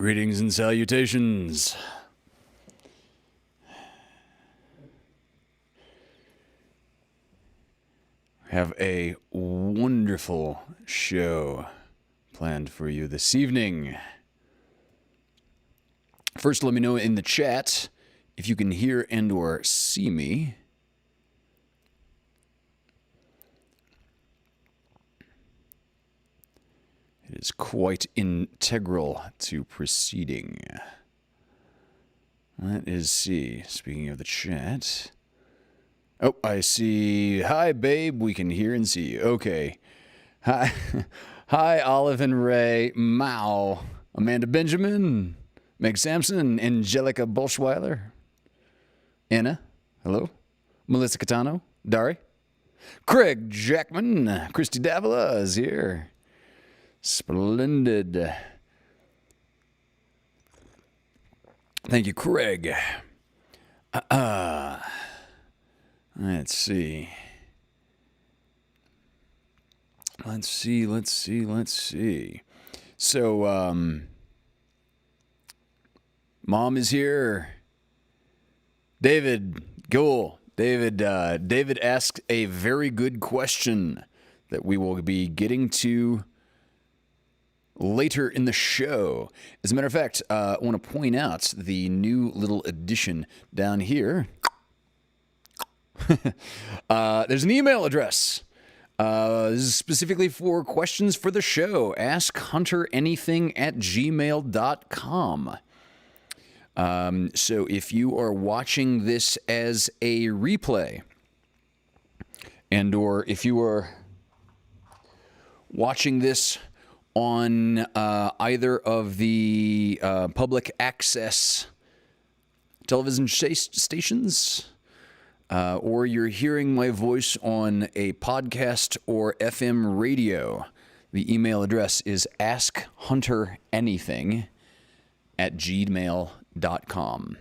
Greetings and salutations. Have a wonderful show planned for you this evening. First, let me know in the chat if you can hear and or see me. It is quite integral to proceeding. Let us see. Speaking of the chat. Oh, I see. Hi, babe. We can hear and see you. Okay. Hi. Hi, Olive and Ray. Mao. Amanda Benjamin. Meg Sampson. Angelica Bolschweiler. Anna. Hello. Melissa Catano. Dari. Craig Jackman. Christy Davila is here. Splendid. Thank you, Craig. Let's see. Let's see. So, Mom is here. David, cool. David asked a very good question that we will be getting to later in the show. As a matter of fact, I want to point out the new little addition down here. There's an email address. This is specifically for questions for the show. AskHunterAnything@gmail.com. So if you are watching this as a replay, and or if you are watching this on either of the public access television stations, or you're hearing my voice on a podcast or FM radio, the email address is askhunteranything@gmail.com.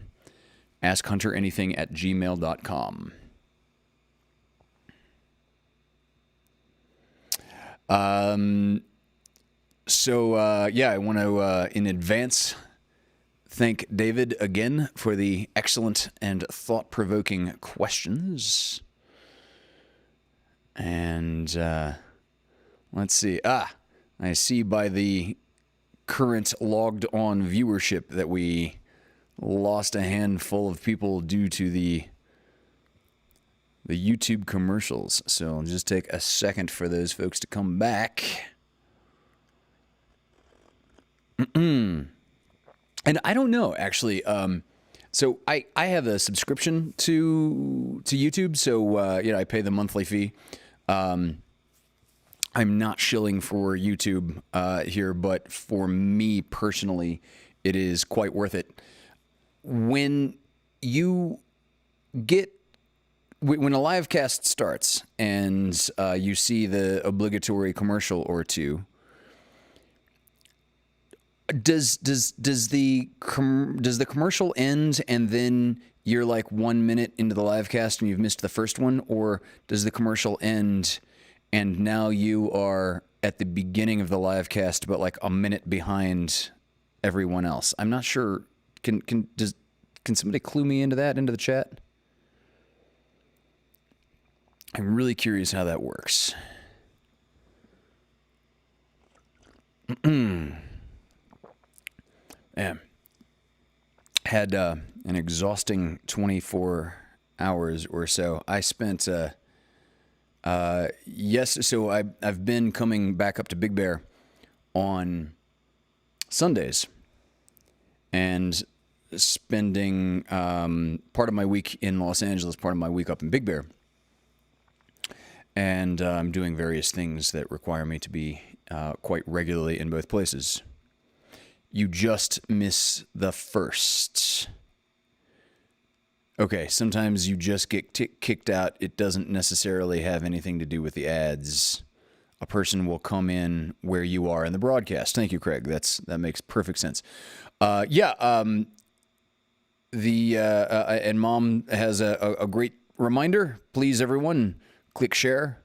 askhunteranything@gmail.com. I want to, in advance, thank David again for the excellent and thought-provoking questions. And let's see. I see by the current logged-on viewership that we lost a handful of people due to the YouTube commercials. So I'll just take a second for those folks to come back. And I don't know, actually. So I have a subscription to YouTube, so I pay the monthly fee. I'm not shilling for YouTube here, but for me personally, it is quite worth it. When a live cast starts and you see the obligatory commercial or two, does the commercial end and then you're like 1 minute into the live cast and you've missed the first one, or does the commercial end and now you are at the beginning of the live cast but like a minute behind everyone else? I'm not sure. Can somebody clue me into the chat? I'm really curious how that works. Yeah. Had an exhausting 24 hours or so. I spent, so I've been coming back up to Big Bear on Sundays and spending part of my week in Los Angeles, part of my week up in Big Bear. And I'm doing various things that require me to be quite regularly in both places. You just miss the first. Okay, sometimes you just get kicked out. It doesn't necessarily have anything to do with the ads. A person will come in where you are in the broadcast. Thank you, Craig. That makes perfect sense. And Mom has a great reminder. Please, everyone, click share,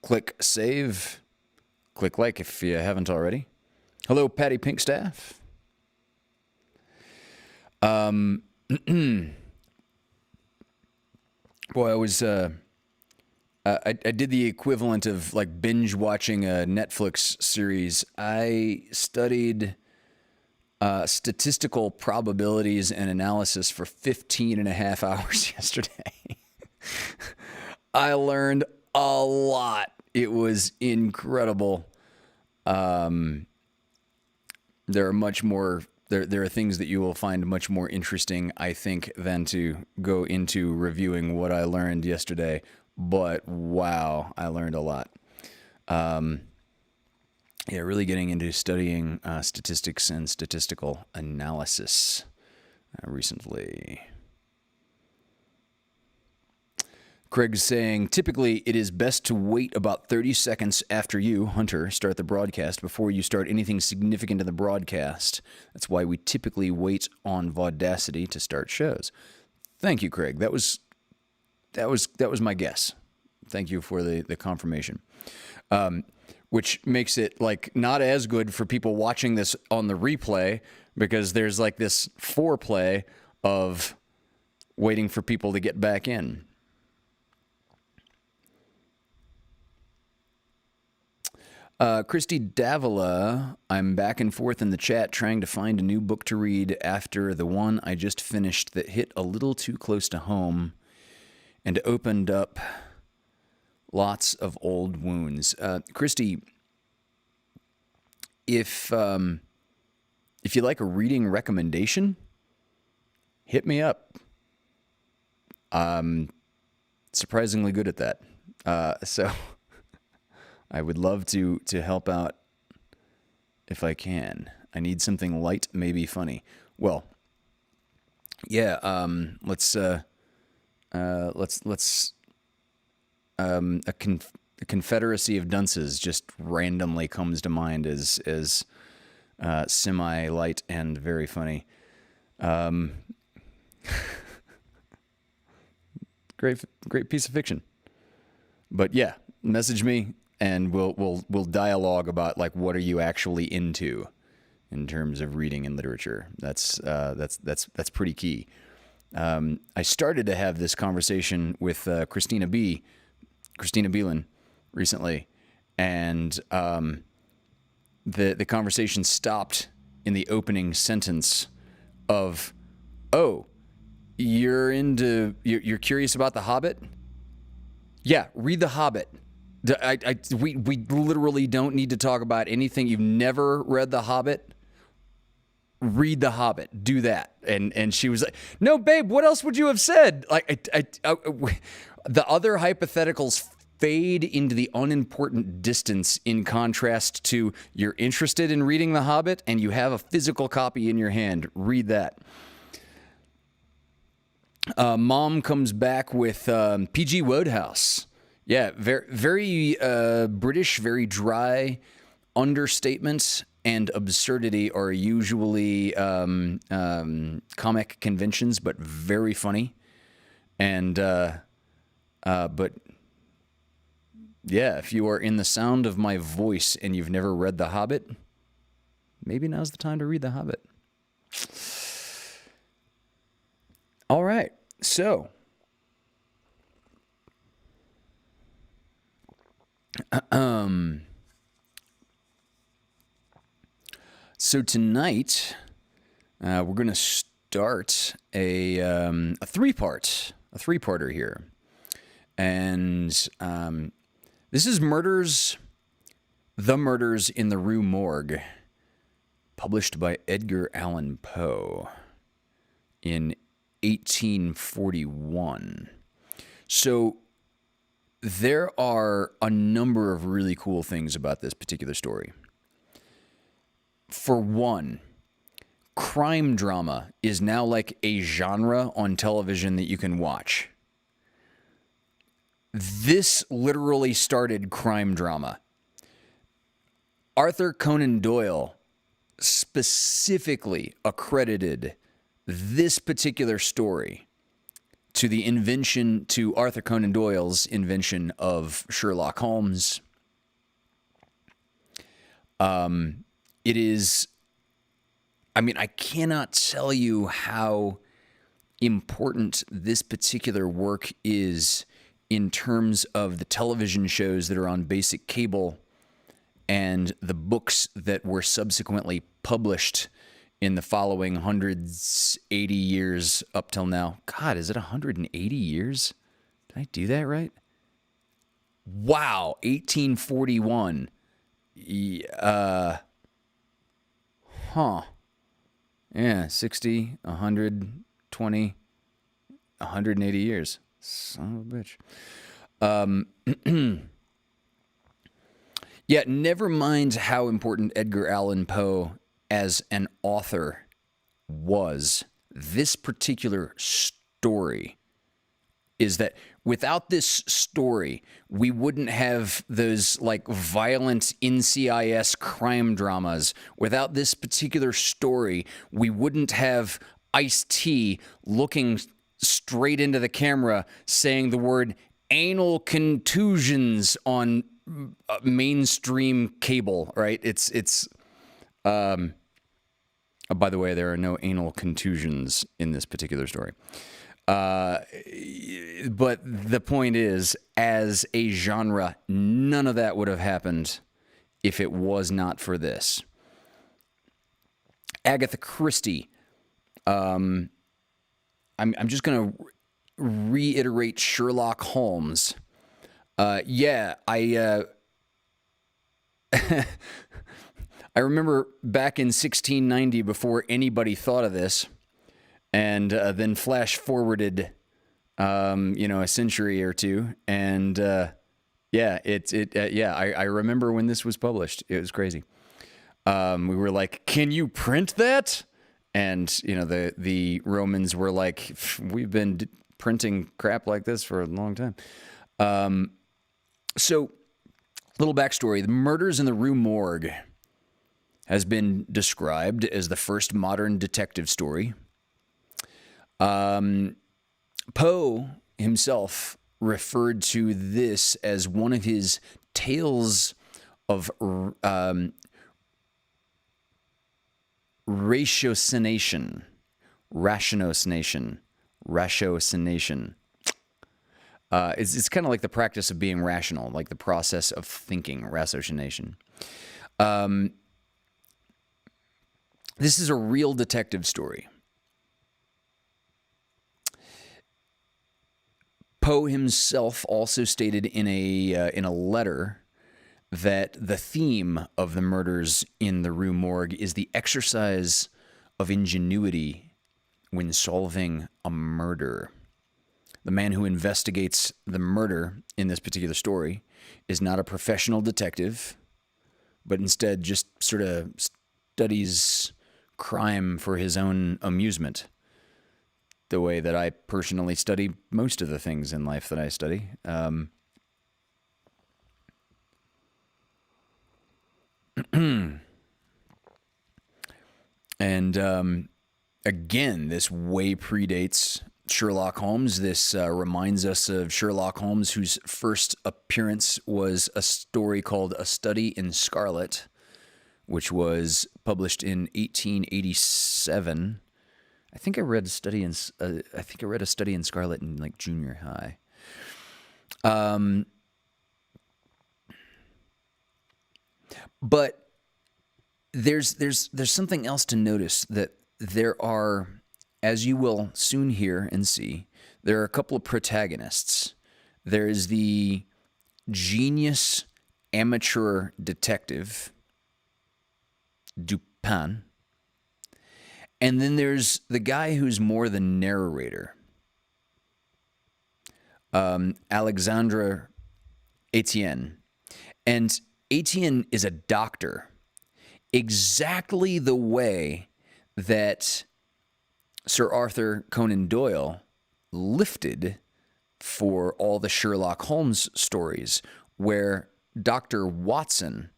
click save, click like if you haven't already. Hello, Patty Pinkstaff. Um, boy, I did the equivalent of like binge watching a Netflix series. I studied statistical probabilities and analysis for 15 and a half hours yesterday. I learned a lot. It was incredible. There are much more. There are things that you will find much more interesting, I think, than to go into reviewing what I learned yesterday. But wow, I learned a lot. Yeah, really getting into studying statistics and statistical analysis recently. Craig's saying, typically it is best to wait about 30 seconds after you, Hunter, start the broadcast before you start anything significant in the broadcast. That's why we typically wait on Vaudacity to start shows. Thank you, Craig. That was my guess. Thank you for the confirmation. Which makes it like not as good for people watching this on the replay, because there's like this foreplay of waiting for people to get back in. Christy Davila, I'm back and forth in the chat trying to find a new book to read after the one I just finished that hit a little too close to home and opened up lots of old wounds. Christy, if you like a reading recommendation, hit me up. I'm surprisingly good at that. So I would love to help out if I can. I need something light, maybe funny. Well, yeah. Let's a confederacy of dunces just randomly comes to mind as semi-light and very funny. Great piece of fiction. But yeah, message me and we'll dialogue about like what are you actually into in terms of reading and literature. That's pretty key. I started to have this conversation with Christina Bielen recently, and the conversation stopped in the opening sentence of, "Oh, you're curious about The Hobbit? Yeah, read The Hobbit. We literally don't need to talk about anything. You've never read The Hobbit? Read The Hobbit. Do that." And she was like, "No, babe, what else would you have said?" Like, the other hypotheticals fade into the unimportant distance in contrast to you're interested in reading The Hobbit and you have a physical copy in your hand. Read that. Mom comes back with P.G. Wodehouse. Yeah, very British, very dry. Understatements and absurdity are usually comic conventions, but very funny. And but yeah, if you are in the sound of my voice and you've never read The Hobbit, maybe now's the time to read The Hobbit. All right, so tonight we're going to start a three-parter here, and this is The Murders in the Rue Morgue, published by Edgar Allan Poe in 1841. So there are a number of really cool things about this particular story. For one, crime drama is now like a genre on television that you can watch. This literally started crime drama. Arthur Conan Doyle specifically accredited this particular story to Arthur Conan Doyle's invention of Sherlock Holmes. It is I mean, I cannot tell you how important this particular work is in terms of the television shows that are on basic cable and the books that were subsequently published in the following 180 years up till now. God, is it 180 years? Did I do that right? Wow, 1841. Yeah, 60, 120, 180 years. Son of a bitch. Yeah, never mind how important Edgar Allan Poe as an author was. This particular story is that without this story, we wouldn't have those like violent NCIS crime dramas. Without this particular story, we wouldn't have Ice-T looking straight into the camera saying the word anal contusions on mainstream cable, right? Oh, by the way, there are no anal contusions in this particular story. But the point is, as a genre, none of that would have happened if it was not for this. Agatha Christie. I'm just going to reiterate Sherlock Holmes. I remember back in 1690, before anybody thought of this, and then flash forwarded, a century or two, and I remember when this was published. It was crazy. We were like, "Can you print that?" And the Romans were like, "We've been printing crap like this for a long time." So, little backstory: the Murders in the Rue Morgue has been described as the first modern detective story. Poe himself referred to this as one of his tales of ratiocination. It's kind of like the practice of being rational, like the process of thinking, ratiocination. This is a real detective story. Poe himself also stated in a letter that the theme of the Murders in the Rue Morgue is the exercise of ingenuity when solving a murder. The man who investigates the murder in this particular story is not a professional detective, but instead just sort of studies crime for his own amusement. The way that I personally study most of the things in life that I study. Again, this way predates Sherlock Holmes. This reminds us of Sherlock Holmes, whose first appearance was a story called A Study in Scarlet, which was published in 1887. I think I read a study in Scarlet in like junior high. But there's something else to notice, that there are, as you will soon hear and see, there are a couple of protagonists. There is the genius amateur detective, Dupin. And then there's the guy who's more the narrator, Alexandre Etienne. And Etienne is a doctor, exactly the way that Sir Arthur Conan Doyle lifted for all the Sherlock Holmes stories, where Dr. Watson,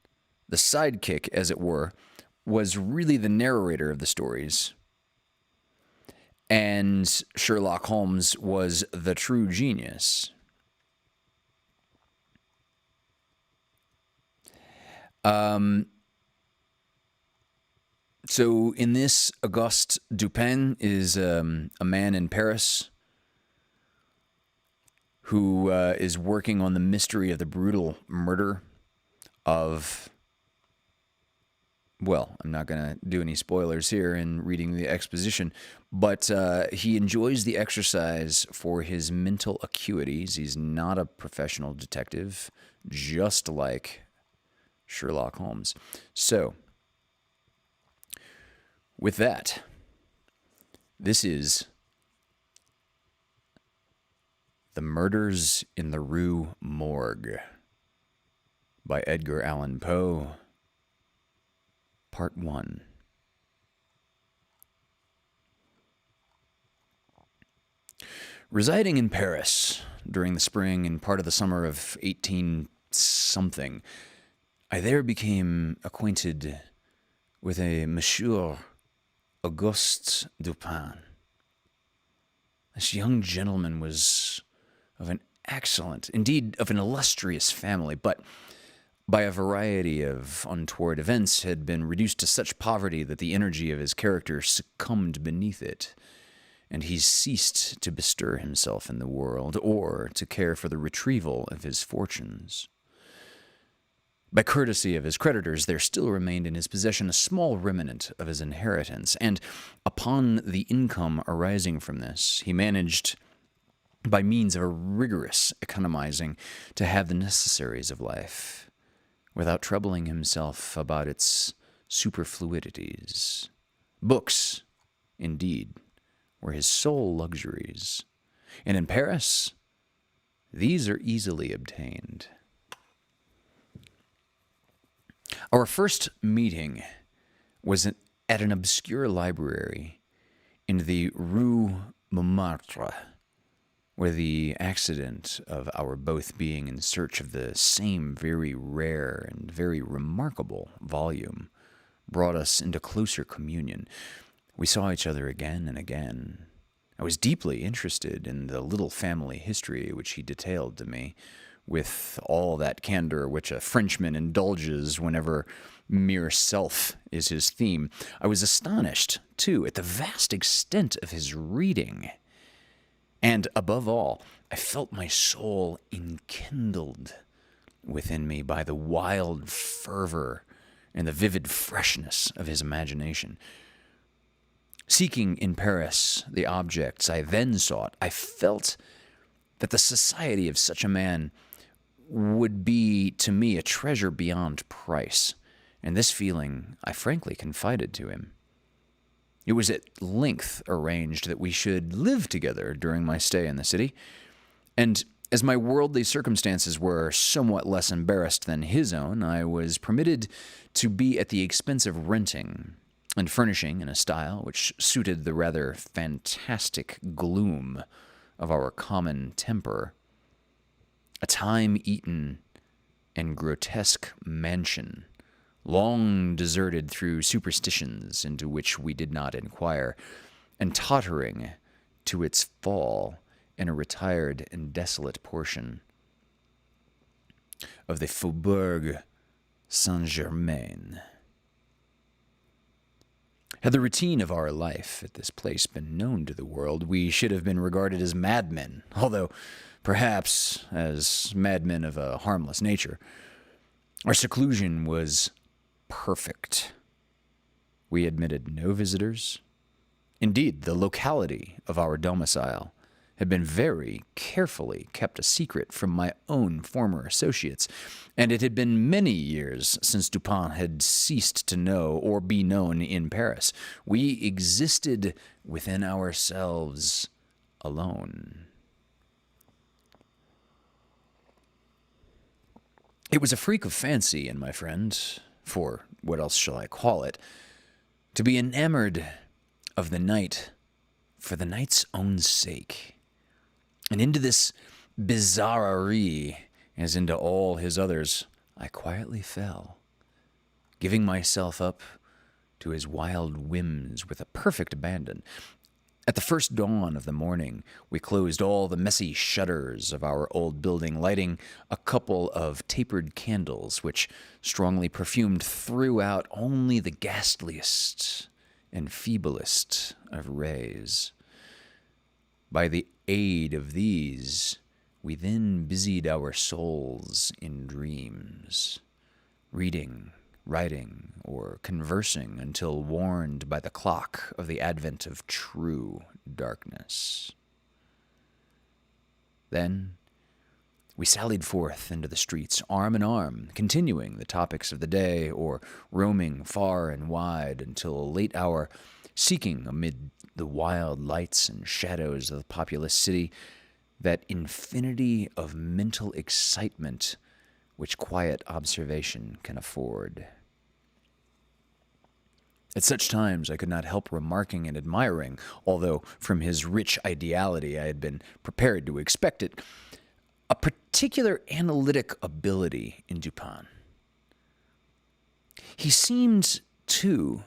the sidekick, as it were, was really the narrator of the stories, and Sherlock Holmes was the true genius. So in this, Auguste Dupin is a man in Paris who is working on the mystery of the brutal murder of, well, I'm not going to do any spoilers here in reading the exposition, but he enjoys the exercise for his mental acuities. He's not a professional detective, just like Sherlock Holmes. So, with that, this is The Murders in the Rue Morgue by Edgar Allan Poe, Part 1. Residing in Paris during the spring and part of the summer of 18-something, I there became acquainted with a Monsieur Auguste Dupin. This young gentleman was of an excellent, indeed of an illustrious family, but by a variety of untoward events had been reduced to such poverty that the energy of his character succumbed beneath it, and he ceased to bestir himself in the world or to care for the retrieval of his fortunes. By courtesy of his creditors, there still remained in his possession a small remnant of his inheritance, and upon the income arising from this, he managed, by means of a rigorous economizing, to have the necessaries of life, without troubling himself about its superfluities. Books, indeed, were his sole luxuries, and in Paris, these are easily obtained. Our first meeting was at an obscure library in the Rue Montmartre, where the accident of our both being in search of the same very rare and very remarkable volume brought us into closer communion. We saw each other again and again. I was deeply interested in the little family history which he detailed to me, with all that candor which a Frenchman indulges whenever mere self is his theme. I was astonished, too, at the vast extent of his reading. And, above all, I felt my soul enkindled within me by the wild fervor and the vivid freshness of his imagination. Seeking in Paris the objects I then sought, I felt that the society of such a man would be to me a treasure beyond price, and this feeling I frankly confided to him. It was at length arranged that we should live together during my stay in the city, and as my worldly circumstances were somewhat less embarrassed than his own, I was permitted to be at the expense of renting and furnishing in a style which suited the rather fantastic gloom of our common temper. A time-eaten and grotesque mansion, long deserted through superstitions into which we did not inquire, and tottering to its fall in a retired and desolate portion of the Faubourg Saint-Germain. Had the routine of our life at this place been known to the world, we should have been regarded as madmen, although perhaps as madmen of a harmless nature. Our seclusion was perfect. We admitted no visitors. Indeed, the locality of our domicile had been very carefully kept a secret from my own former associates, and it had been many years since Dupin had ceased to know or be known in Paris. We existed within ourselves alone. It was a freak of fancy in my friend, for what else shall I call it, to be enamored of the night for the night's own sake. And into this bizarrerie, as into all his others, I quietly fell, giving myself up to his wild whims with a perfect abandon. At the first dawn of the morning, we closed all the messy shutters of our old building, lighting a couple of tapered candles which strongly perfumed threw out only the ghastliest and feeblest of rays. By the aid of these, we then busied our souls in dreams, reading, writing, or conversing until warned by the clock of the advent of true darkness. Then we sallied forth into the streets, arm in arm, continuing the topics of the day, or roaming far and wide until a late hour, seeking amid the wild lights and shadows of the populous city that infinity of mental excitement which quiet observation can afford. At such times I could not help remarking and admiring, although from his rich ideality I had been prepared to expect it, a particular analytic ability in Dupin. He seemed, too,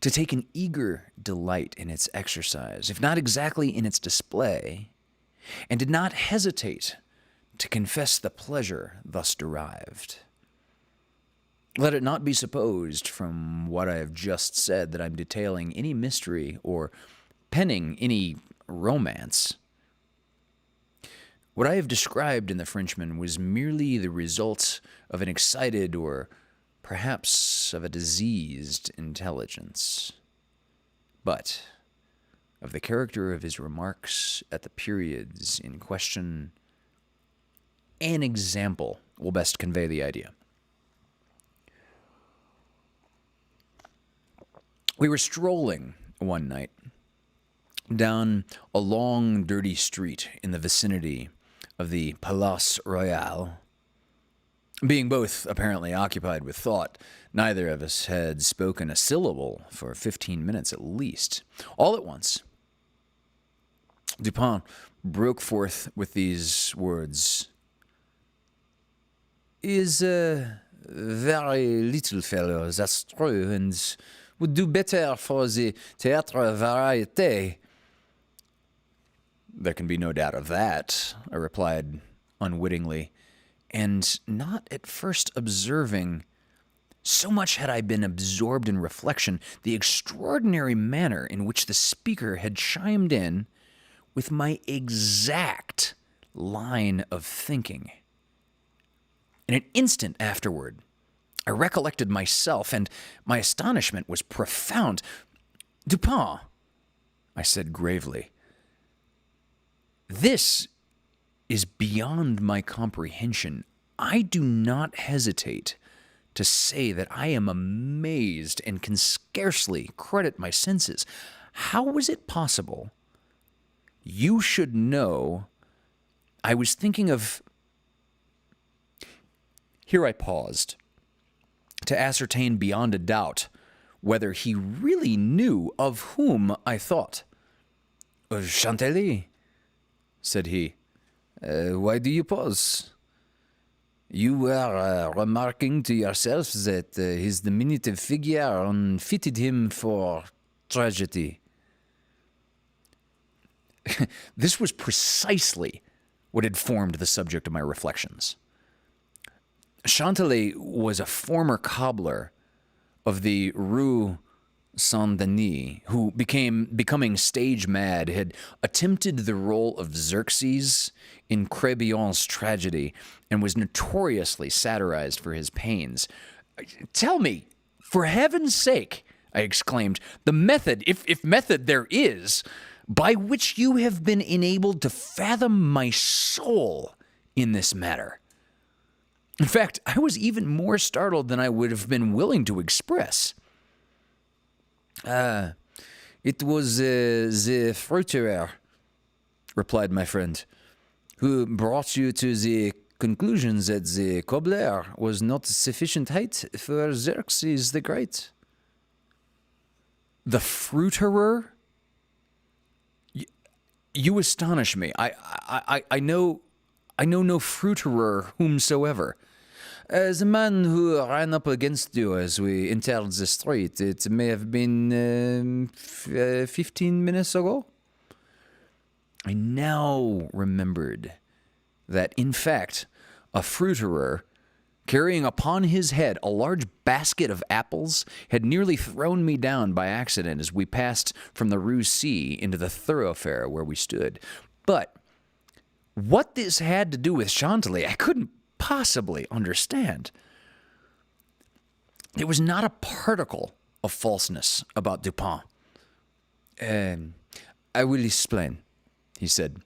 to take an eager delight in its exercise, if not exactly in its display, and did not hesitate to confess the pleasure thus derived. Let it not be supposed from what I have just said that I'm detailing any mystery or penning any romance. What I have described in The Frenchman was merely the result of an excited or perhaps of a diseased intelligence, but of the character of his remarks at the periods in question. An example will best convey the idea. We were strolling one night down a long, dirty street in the vicinity of the Place Royale. Being both apparently occupied with thought, neither of us had spoken a syllable for 15 minutes at least. All at once, Dupin broke forth with these words: "Is a very little fellow, that's true, and would do better for the théâtre variété." "There can be no doubt of that," I replied unwittingly, and not at first observing, so much had I been absorbed in reflection, the extraordinary manner in which the speaker had chimed in with my exact line of thinking. In an instant afterward, I recollected myself, and my astonishment was profound. "Dupin," I said gravely, "this is beyond my comprehension. I do not hesitate to say that I am amazed and can scarcely credit my senses. How was it possible you should know I was thinking of..." Here I paused to ascertain beyond a doubt whether he really knew of whom I thought. "Chantilly," said he. "Why do you pause? You were remarking to yourself that his diminutive figure unfitted him for tragedy." This was precisely what had formed the subject of my reflections. Chantilly was a former cobbler of the Rue Saint-Denis, who, becoming stage mad, had attempted the role of Xerxes in Crébillon's tragedy and was notoriously satirized for his pains. "Tell me, for heaven's sake," I exclaimed, "the method, if method there is, by which you have been enabled to fathom my soul in this matter." In fact, I was even more startled than I would have been willing to express. "It was the fruiterer," replied my friend, "who brought you to the conclusion that the cobbler was not sufficient height for Xerxes the Great." "The fruiterer? You astonish me. I know no fruiterer whomsoever." "The man who ran up against you as we entered the street, it may have been 15 minutes ago." I now remembered that, in fact, a fruiterer carrying upon his head a large basket of apples had nearly thrown me down by accident as we passed from the Rue C into the thoroughfare where we stood. But what this had to do with Chantilly, I couldn't possibly understand. There was not a particle of falseness about Dupin. I will explain, he said.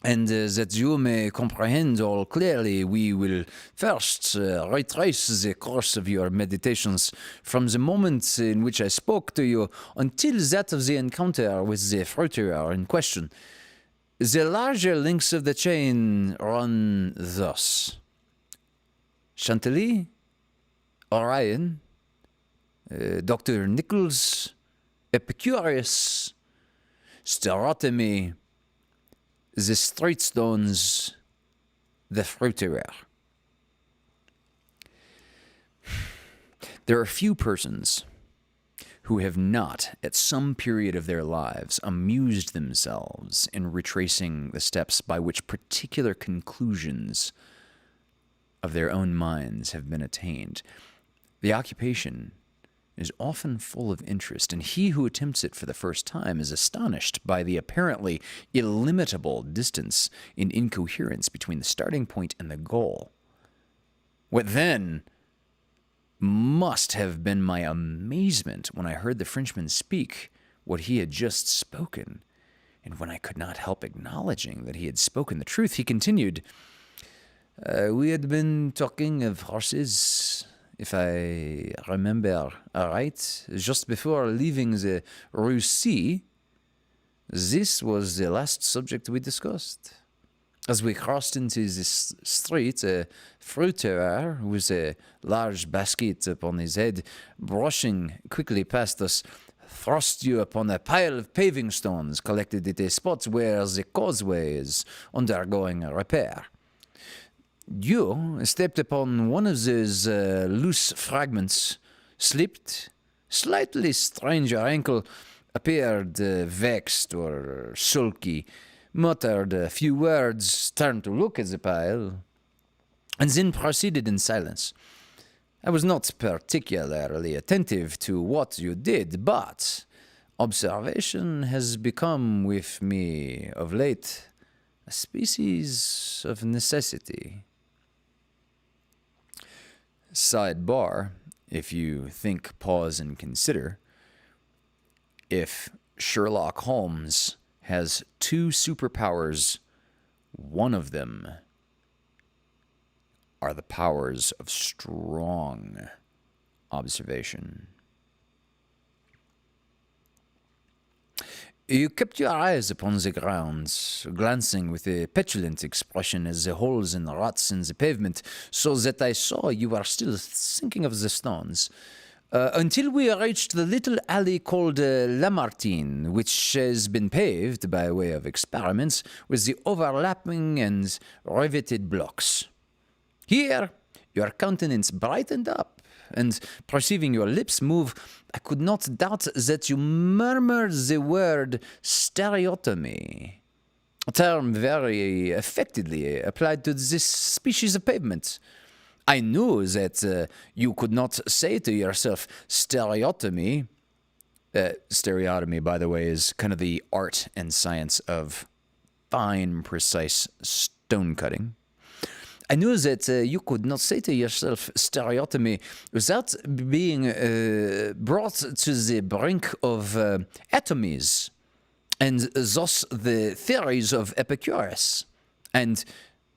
And that you may comprehend all clearly, we will first retrace the course of your meditations from the moment in which I spoke to you until that of the encounter with the fruiterer in question. The larger links of the chain run thus. Chantilly, Orion, Dr. Nichols, Epicurus, Stereotomy, the street stones, the fruiterer. There are few persons who have not, at some period of their lives, amused themselves in retracing the steps by which particular conclusions of their own minds have been attained. The occupation is often full of interest, and he who attempts it for the first time is astonished by the apparently illimitable distance in incoherence between the starting point and the goal. What then must have been my amazement when I heard the Frenchman speak what he had just spoken, and when I could not help acknowledging that he had spoken the truth, he continued, we had been talking of horses, if I remember right, just before leaving the Rue C. This was the last subject we discussed. As we crossed into this street, a fruiterer with a large basket upon his head, brushing quickly past us, thrust you upon a pile of paving stones collected at a spot where the causeway is undergoing a repair. You stepped upon one of those loose fragments, slipped, slightly strained your ankle, appeared vexed or sulky, muttered a few words, turned to look at the pile, and then proceeded in silence. I was not particularly attentive to what you did, but observation has become with me of late a species of necessity. Sidebar, if you think, pause, and consider, if Sherlock Holmes has two superpowers, one of them are the powers of strong observation. You kept your eyes upon the ground, glancing with a petulant expression at the holes and ruts in the pavement, so that I saw you were still thinking of the stones, until we reached the little alley called Lamartine, which has been paved, by way of experiments, with the overlapping and riveted blocks. Here, your countenance brightened up, and perceiving your lips move, I could not doubt that you murmured the word stereotomy, a term very affectedly applied to this species of pavement. I knew that you could not say to yourself stereotomy. Stereotomy, by the way, is kind of the art and science of fine, precise stone cutting. I knew that you could not say to yourself stereotomy without being brought to the brink of atomies, and thus the theories of Epicurus. And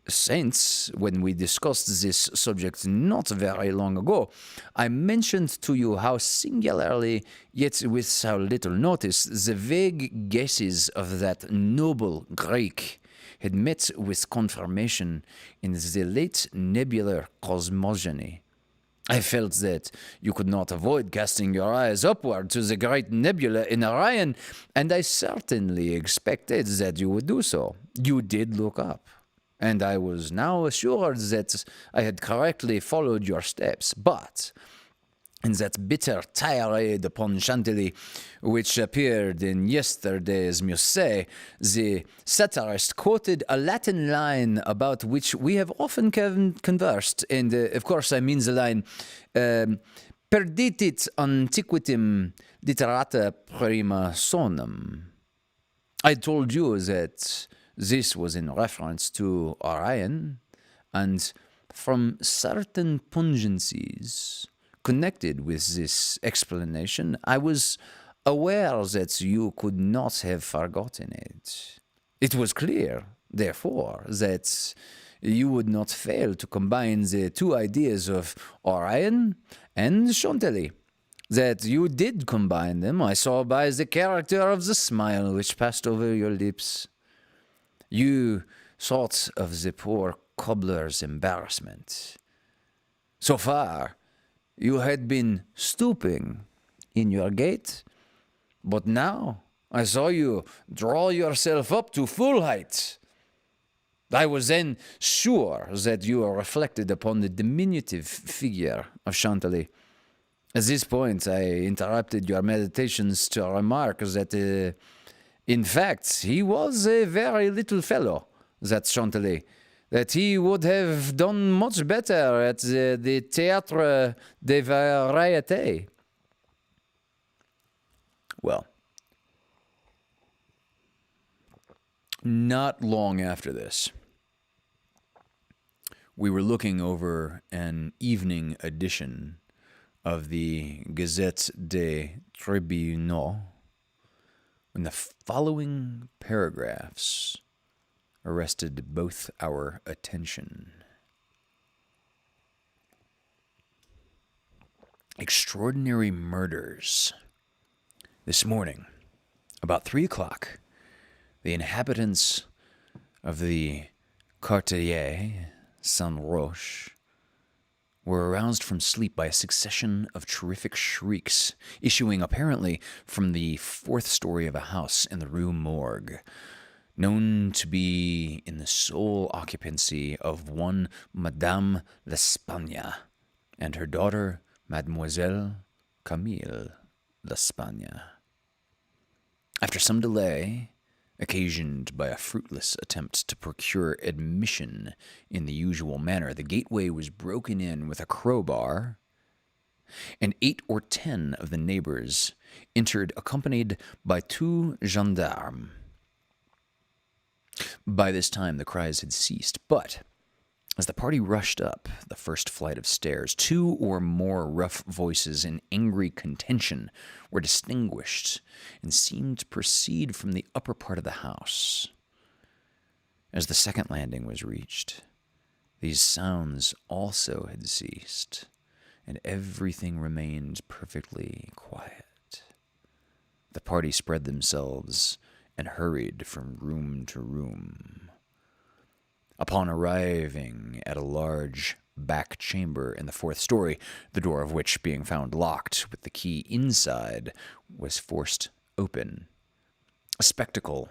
since, when we discussed this subject not very long ago, I mentioned to you how singularly, yet with how little notice, the vague guesses of that noble Greek had met with confirmation in the late nebular cosmogony. I felt that you could not avoid casting your eyes upward to the great nebula in Orion, and I certainly expected that you would do so. You did look up, and I was now assured that I had correctly followed your steps. But in that bitter tirade upon Chantilly, which appeared in yesterday's Musée, the satirist quoted a Latin line about which we have often conversed, and of course I mean the line, "Perditit antiquitim literata prima sonum." I told you that this was in reference to Orion, and from certain pungencies connected with this explanation, I was aware that you could not have forgotten it. It was clear, therefore, that you would not fail to combine the two ideas of Orion and Chantilly. That you did combine them, I saw by the character of the smile which passed over your lips. You thought of the poor cobbler's embarrassment. So far, you had been stooping in your gait, but now I saw you draw yourself up to full height. I was then sure that you reflected upon the diminutive figure of Chantilly. At this point, I interrupted your meditations to remark that, in fact, he was a very little fellow, that Chantilly, that he would have done much better at the Théâtre des Variétés. Well, not long after this, we were looking over an evening edition of the Gazette des Tribunaux when the following paragraphs arrested both our attention. Extraordinary murders. This morning, about 3 o'clock, the inhabitants of the Quartier Saint-Roch were aroused from sleep by a succession of terrific shrieks, issuing apparently from the 4th story of a house in the Rue Morgue, known to be in the sole occupancy of one Madame L'Espagne and her daughter Mademoiselle Camille L'Espagne. After some delay, occasioned by a fruitless attempt to procure admission in the usual manner, the gateway was broken in with a crowbar, and 8 or 10 of the neighbors entered accompanied by 2 gendarmes. By this time the cries had ceased, but as the party rushed up the first flight of stairs, 2 or more rough voices in angry contention were distinguished and seemed to proceed from the upper part of the house. As the second landing was reached, these sounds also had ceased, and everything remained perfectly quiet. The party spread themselves and hurried from room to room. Upon arriving at a large back chamber in the 4th story, the door of which, being found locked with the key inside, was forced open, a spectacle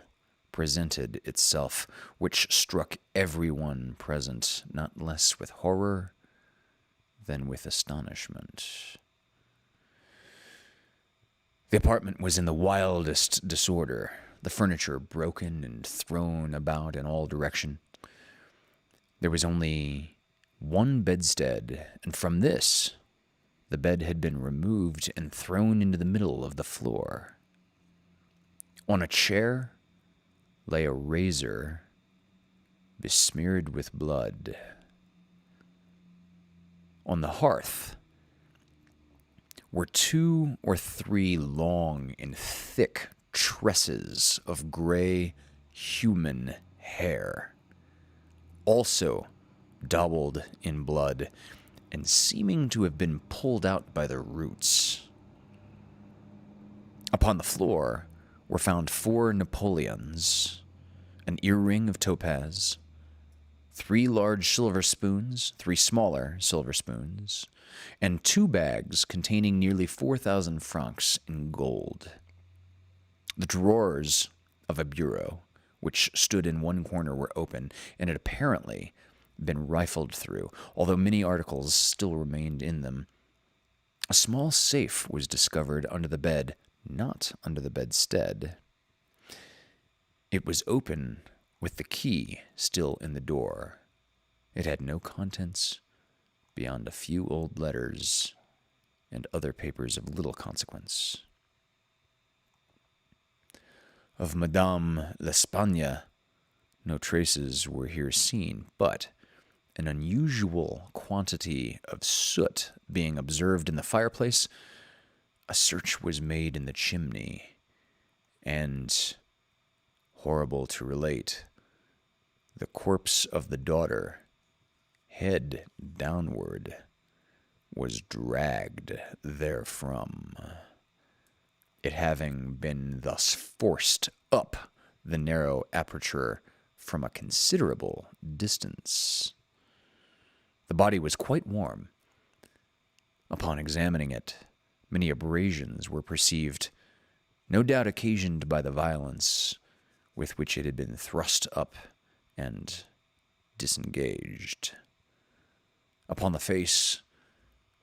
presented itself which struck everyone present not less with horror than with astonishment. The apartment was in the wildest disorder, the furniture broken and thrown about in all directions. There was only one bedstead, and from this, the bed had been removed and thrown into the middle of the floor. On a chair lay a razor besmeared with blood. On the hearth were 2 or 3 long and thick tresses of gray human hair, also dabbled in blood and seeming to have been pulled out by the roots. Upon the floor were found 4 Napoleons, an earring of topaz, 3 large silver spoons, 3 smaller silver spoons, and 2 bags containing nearly 4,000 francs in gold. The drawers of a bureau, which stood in one corner, were open, and had apparently been rifled through, although many articles still remained in them. A small safe was discovered under the bed, not under the bedstead. It was open with the key still in the door. It had no contents beyond a few old letters and other papers of little consequence. Of Madame l'Espagne, no traces were here seen, but an unusual quantity of soot being observed in the fireplace, a search was made in the chimney, and, horrible to relate, the corpse of the daughter, head downward, was dragged therefrom, it having been thus forced up the narrow aperture from a considerable distance. The body was quite warm. Upon examining it, many abrasions were perceived, no doubt occasioned by the violence with which it had been thrust up and disengaged. Upon the face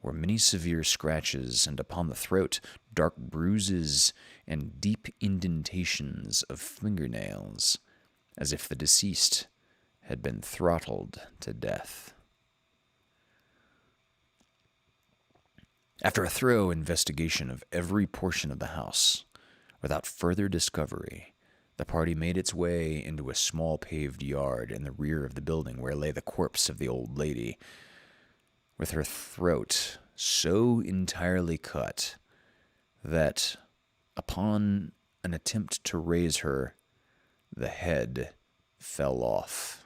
were many severe scratches, and upon the throat dark bruises and deep indentations of fingernails, as if the deceased had been throttled to death. After a thorough investigation of every portion of the house, without further discovery, the party made its way into a small paved yard in the rear of the building where lay the corpse of the old lady, with her throat so entirely cut that, upon an attempt to raise her, the head fell off.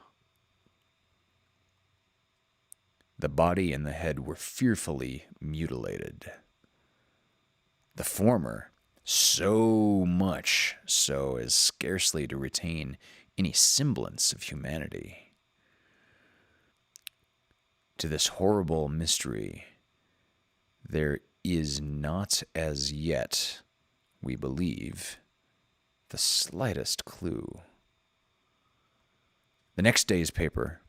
The body and the head were fearfully mutilated. The former so much so as scarcely to retain any semblance of humanity. To this horrible mystery, there is not as yet, we believe, the slightest clue. The next day's paper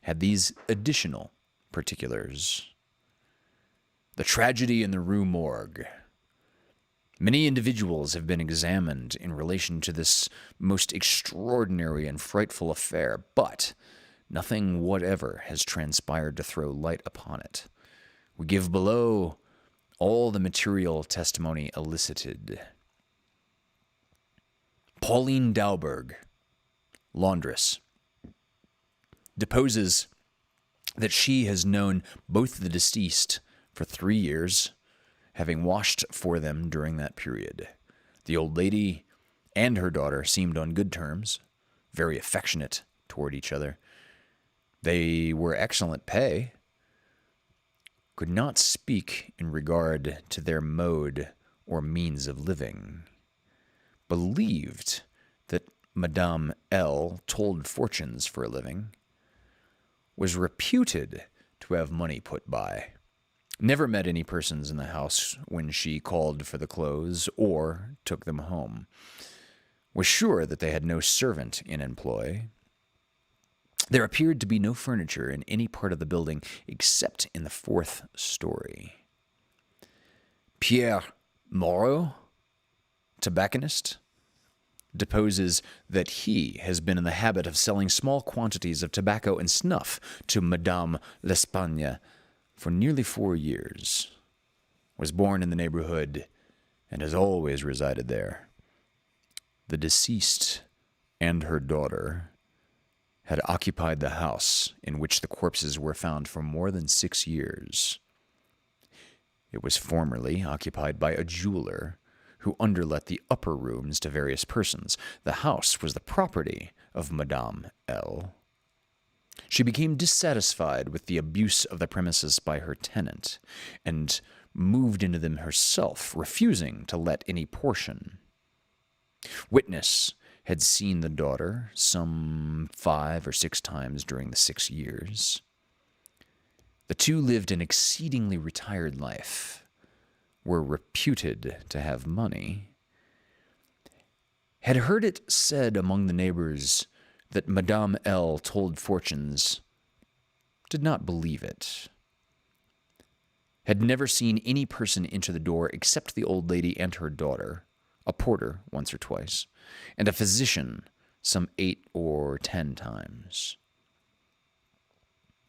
had these additional particulars. The tragedy in the Rue Morgue. Many individuals have been examined in relation to this most extraordinary and frightful affair, but nothing whatever has transpired to throw light upon it. We give below all the material testimony elicited. Pauline Dauberg, laundress, deposes that she has known both the deceased for 3 years, having washed for them during that period. The old lady and her daughter seemed on good terms, very affectionate toward each other. They were excellent pay, could not speak in regard to their mode or means of living, believed that Madame L. told fortunes for a living, was reputed to have money put by, never met any persons in the house when she called for the clothes or took them home, was sure that they had no servant in employ. There appeared to be no furniture in any part of the building except in the 4th story. Pierre Moreau, tobacconist, deposes that he has been in the habit of selling small quantities of tobacco and snuff to Madame l'Espagne for nearly 4 years, was born in the neighborhood, and has always resided there. The deceased and her daughter had occupied the house in which the corpses were found for more than 6 years. It was formerly occupied by a jeweler who underlet the upper rooms to various persons. The house was the property of Madame L. She became dissatisfied with the abuse of the premises by her tenant, and moved into them herself, refusing to let any portion. Witness had seen the daughter some 5 or 6 times during the 6 years. The two lived an exceedingly retired life, were reputed to have money, had heard it said among the neighbors that Madame L. told fortunes, did not believe it, had never seen any person enter the door except the old lady and her daughter, a porter once or twice, and a physician some 8 or 10 times.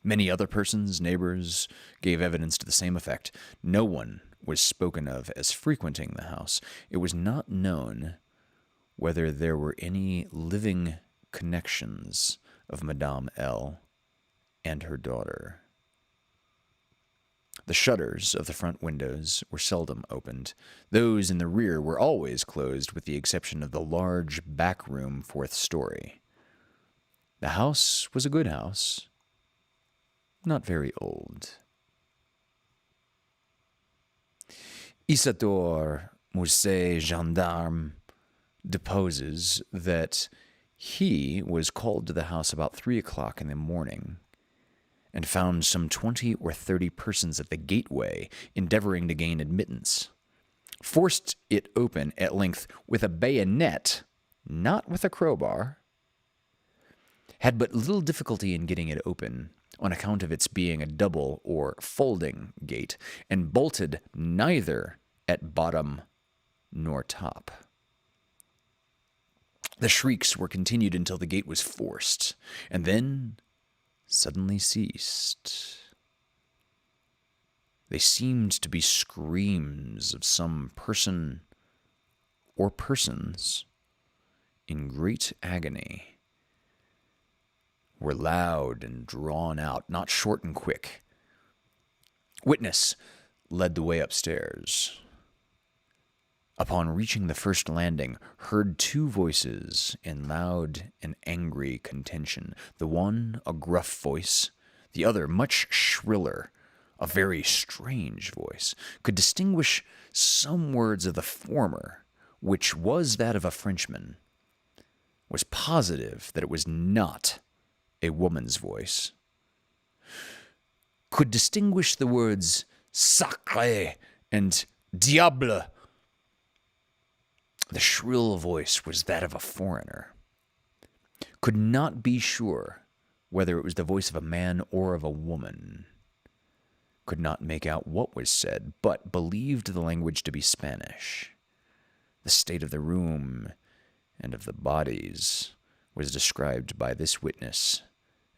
Many other persons, neighbors, gave evidence to the same effect. No one was spoken of as frequenting the house. It was not known whether there were any living connections of Madame L. and her daughter. The shutters of the front windows were seldom opened. Those in the rear were always closed, with the exception of the large back room 4th story. The house was a good house, not very old. Isadore Mousset, gendarme, deposes that he was called to the house about 3 o'clock in the morning and found some 20 or 30 persons at the gateway endeavoring to gain admittance. Forced it open at length with a bayonet, not with a crowbar. Had but little difficulty in getting it open on account of its being a double or folding gate, and bolted neither at bottom nor top. The shrieks were continued until the gate was forced, and then suddenly ceased. They seemed to be screams of some person or persons in great agony, were loud and drawn out, not short and quick. Witness led the way upstairs. Upon reaching the first landing, heard 2 voices in loud and angry contention, the one a gruff voice, the other much shriller, a very strange voice. Could distinguish some words of the former, which was that of a Frenchman. Was positive that it was not a woman's voice. Could distinguish the words sacré and diable. The shrill voice was that of a foreigner. Could not be sure whether it was the voice of a man or of a woman. Could not make out what was said, but believed the language to be Spanish. The state of the room and of the bodies was described by this witness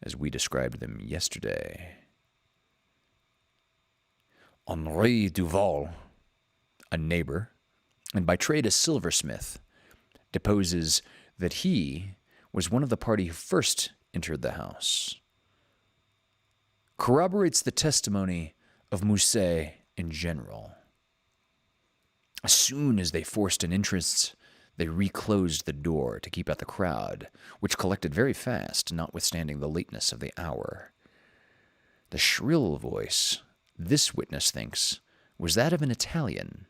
as we described them yesterday. Henri Duval, a neighbor, and by trade a silversmith, deposes that he was one of the party who first entered the house. Corroborates the testimony of Mousset in general. As soon as they forced an entrance, they reclosed the door to keep out the crowd, which collected very fast, notwithstanding the lateness of the hour. The shrill voice, this witness thinks, was that of an Italian.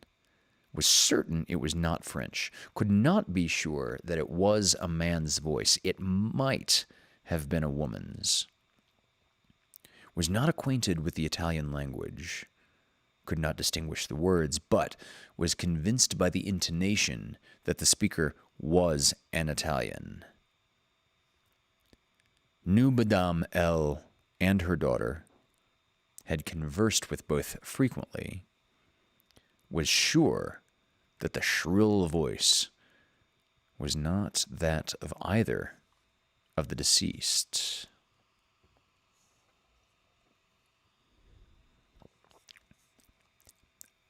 Was certain it was not French. Could not be sure that it was a man's voice. It might have been a woman's. Was not acquainted with the Italian language. Could not distinguish the words, but was convinced by the intonation that the speaker was an Italian. Knew Madame L. and her daughter, had conversed with both frequently, was sure that the shrill voice was not that of either of the deceased.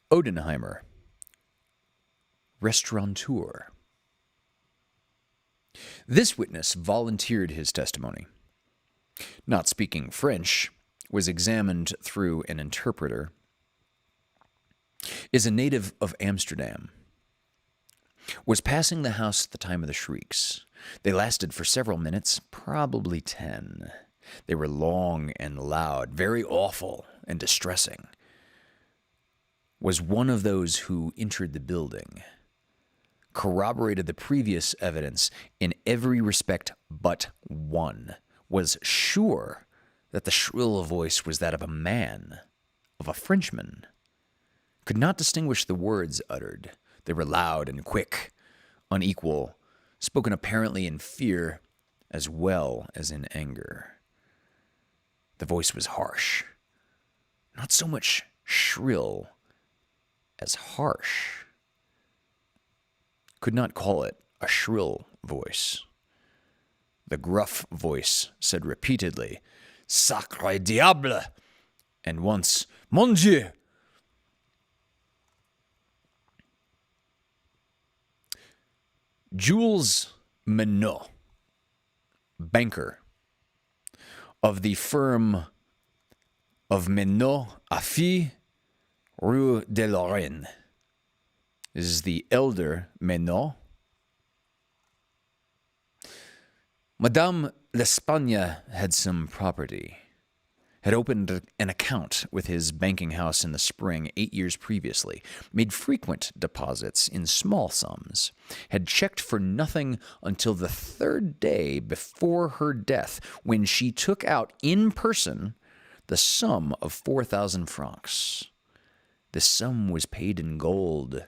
Odenheimer, restaurateur. This witness volunteered his testimony. Not speaking French, was examined through an interpreter. Is a native of Amsterdam. Was passing the house at the time of the shrieks. They lasted for several minutes, probably 10. They were long and loud, very awful and distressing. Was one of those who entered the building. Corroborated the previous evidence in every respect but one. Was sure that the shrill voice was that of a man, of a Frenchman. Could not distinguish the words uttered. They were loud and quick, unequal, spoken apparently in fear as well as in anger. The voice was harsh, not so much shrill as harsh. Could not call it a shrill voice. The gruff voice said repeatedly, Sacre diable! And once, Mon Dieu! Jules Menot, banker of the firm of Menot Affi, Rue de Lorraine. This is the elder Menot. Madame L'Espagne had some property, had opened an account with his banking house in the spring 8 years previously, made frequent deposits in small sums, had checked for nothing until the third day before her death, when she took out in person the sum of 4,000 francs. The sum was paid in gold,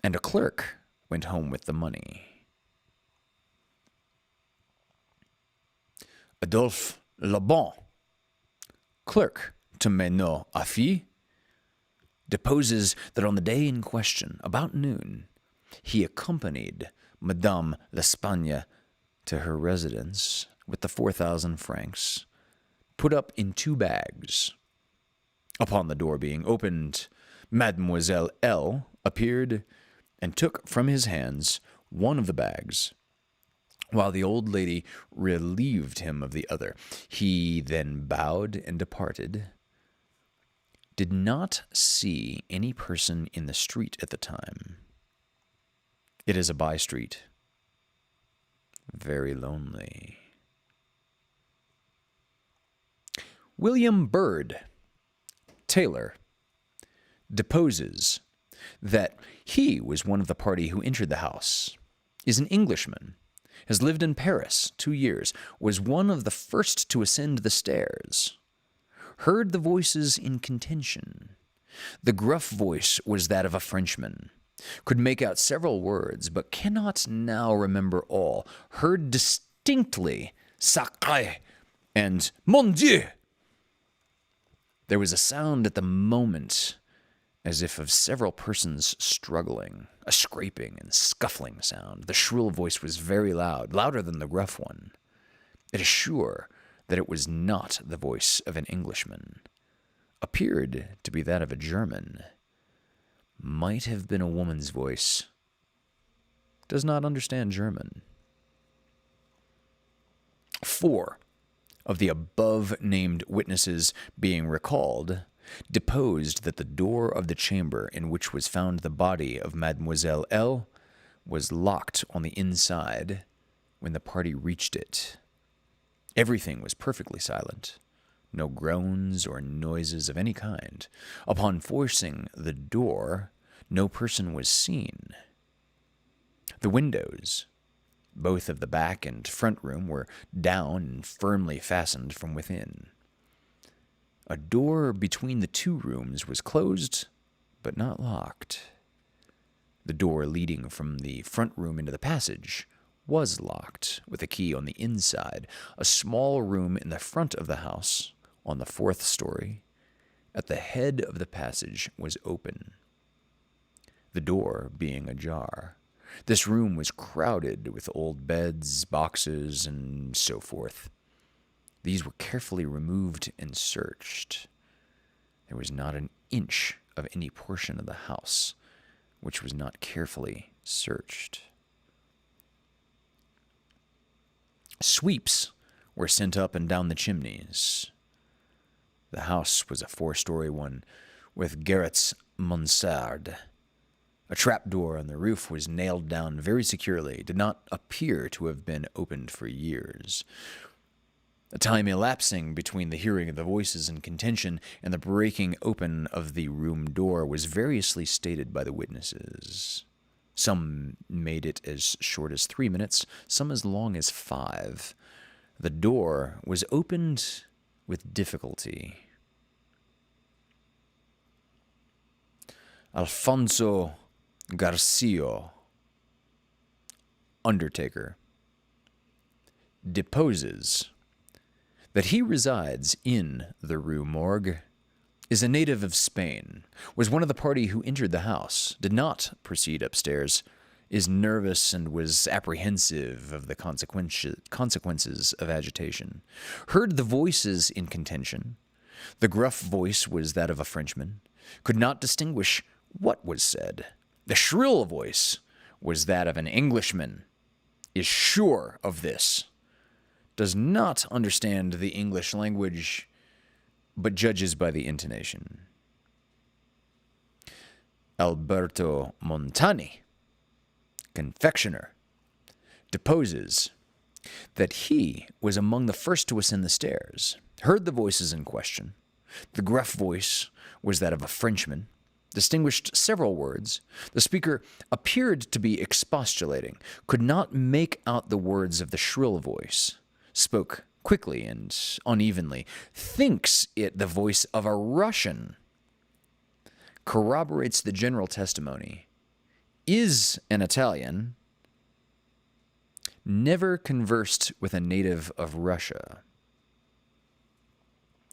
and a clerk went home with the money. Adolphe Lebon, clerk to Menot Affi, deposes that on the day in question, about noon, he accompanied Madame L'Espagne to her residence with the 4,000 francs, put up in 2 bags. Upon the door being opened, Mademoiselle L. appeared and took from his hands one of the bags, while the old lady relieved him of the other. He then bowed and departed. Did not see any person in the street at the time. It is a by-street. Very lonely. William Bird, tailor, deposes that he was one of the party who entered the house, is an Englishman, has lived in Paris 2 years, was one of the first to ascend the stairs, heard the voices in contention. The gruff voice was that of a Frenchman, could make out several words, but cannot now remember all, heard distinctly, Sacré and Mon Dieu. There was a sound at the moment as if of several persons struggling, a scraping and scuffling sound. The shrill voice was very loud, louder than the gruff one. It is sure that it was not the voice of an Englishman. Appeared to be that of a German. Might have been a woman's voice. Does not understand German. 4 of the above-named witnesses being recalled, deposed that the door of the chamber in which was found the body of Mademoiselle L. was locked on the inside when the party reached it. Everything was perfectly silent. No groans or noises of any kind. Upon forcing the door, no person was seen. The windows, both of the back and front room, were down and firmly fastened from within. A door between the 2 rooms was closed, but not locked. The door leading from the front room into the passage was locked, with a key on the inside. A small room in the front of the house, on the 4th story, at the head of the passage, was open, the door being ajar. This room was crowded with old beds, boxes, and so forth. These were carefully removed and searched. There was not an inch of any portion of the house which was not carefully searched. Sweeps were sent up and down the chimneys. The house was a 4-story one with garrets mansarde. A trapdoor on the roof was nailed down very securely, did not appear to have been opened for years. A time elapsing between the hearing of the voices in contention and the breaking open of the room door was variously stated by the witnesses. Some made it as short as 3 minutes, some as long as 5. The door was opened with difficulty. Alfonso Garcia, undertaker, deposes that he resides in the Rue Morgue, is a native of Spain, was one of the party who entered the house, did not proceed upstairs, is nervous and was apprehensive of the consequences of agitation, heard the voices in contention. The gruff voice was that of a Frenchman, could not distinguish what was said. The shrill voice was that of an Englishman, is sure of this, does not understand the English language, but judges by the intonation. Alberto Montani, confectioner, deposes that he was among the first to ascend the stairs, heard the voices in question. The gruff voice was that of a Frenchman, distinguished several words. The speaker appeared to be expostulating, could not make out the words of the shrill voice, spoke quickly and unevenly, thinks it the voice of a Russian, corroborates the general testimony, is an Italian, never conversed with a native of Russia.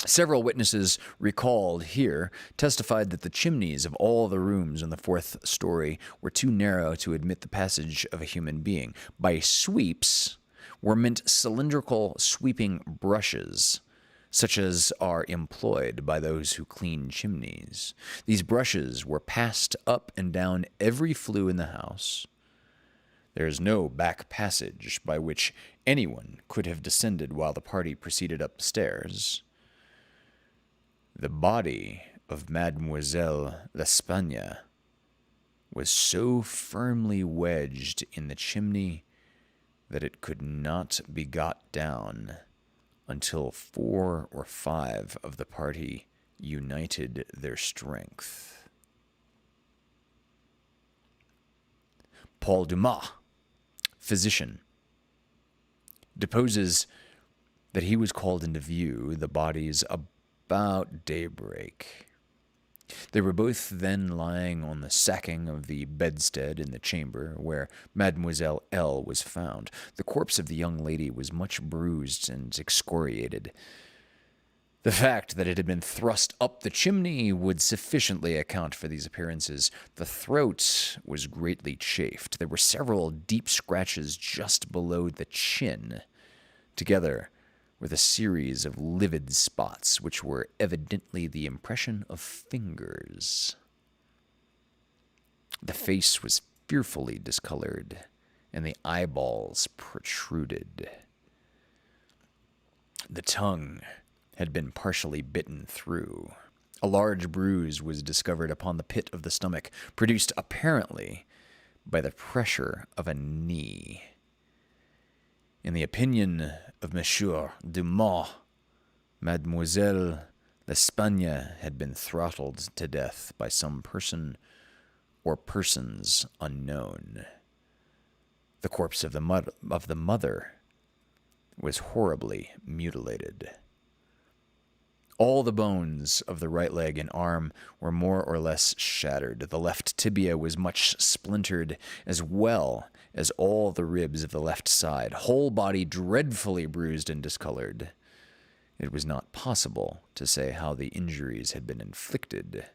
Several witnesses recalled here testified that the chimneys of all the rooms on the fourth story were too narrow to admit the passage of a human being. By sweeps were meant cylindrical sweeping brushes, such as are employed by those who clean chimneys. These brushes were passed up and down every flue in the house. There is no back passage by which anyone could have descended while the party proceeded up the stairs. The body of Mademoiselle L'Espagne was so firmly wedged in the chimney that it could not be got down until 4 or 5 of the party united their strength. Paul Dumas, physician, deposes that he was called into view the bodies about daybreak. They were both then lying on the sacking of the bedstead in the chamber where Mademoiselle L. was found. The corpse of the young lady was much bruised and excoriated. The fact that it had been thrust up the chimney would sufficiently account for these appearances. The throat was greatly chafed. There were several deep scratches just below the chin, together with a series of livid spots which were evidently the impression of fingers. The face was fearfully discolored, and the eyeballs protruded. The tongue had been partially bitten through. A large bruise was discovered upon the pit of the stomach, produced apparently by the pressure of a knee. In the opinion of Monsieur Dumas, Mademoiselle L'Espagne had been throttled to death by some person or persons unknown. The corpse of the mother was horribly mutilated. All the bones of the right leg and arm were more or less shattered. The left tibia was much splintered, as well as all the ribs of the left side. Whole body dreadfully bruised and discolored. It was not possible to say how the injuries had been inflicted.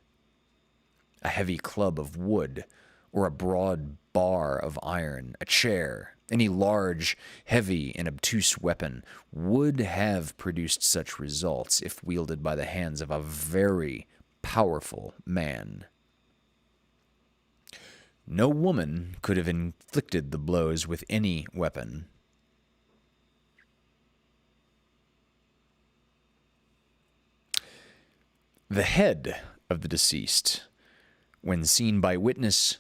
A heavy club of wood, or a broad bar of iron, a chair, any large, heavy, and obtuse weapon would have produced such results if wielded by the hands of a very powerful man. No woman could have inflicted the blows with any weapon. The head of the deceased, when seen by witness,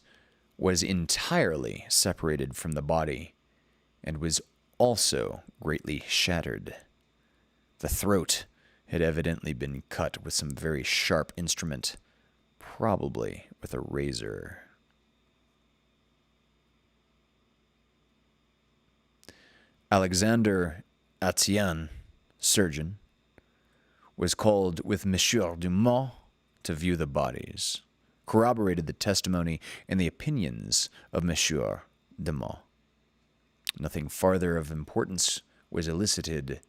was entirely separated from the body and was also greatly shattered. The throat had evidently been cut with some very sharp instrument, probably with a razor. Alexander Etienne, surgeon, was called with Monsieur Dumas to view the bodies, corroborated the testimony and the opinions of Monsieur Dumas. Nothing farther of importance was elicited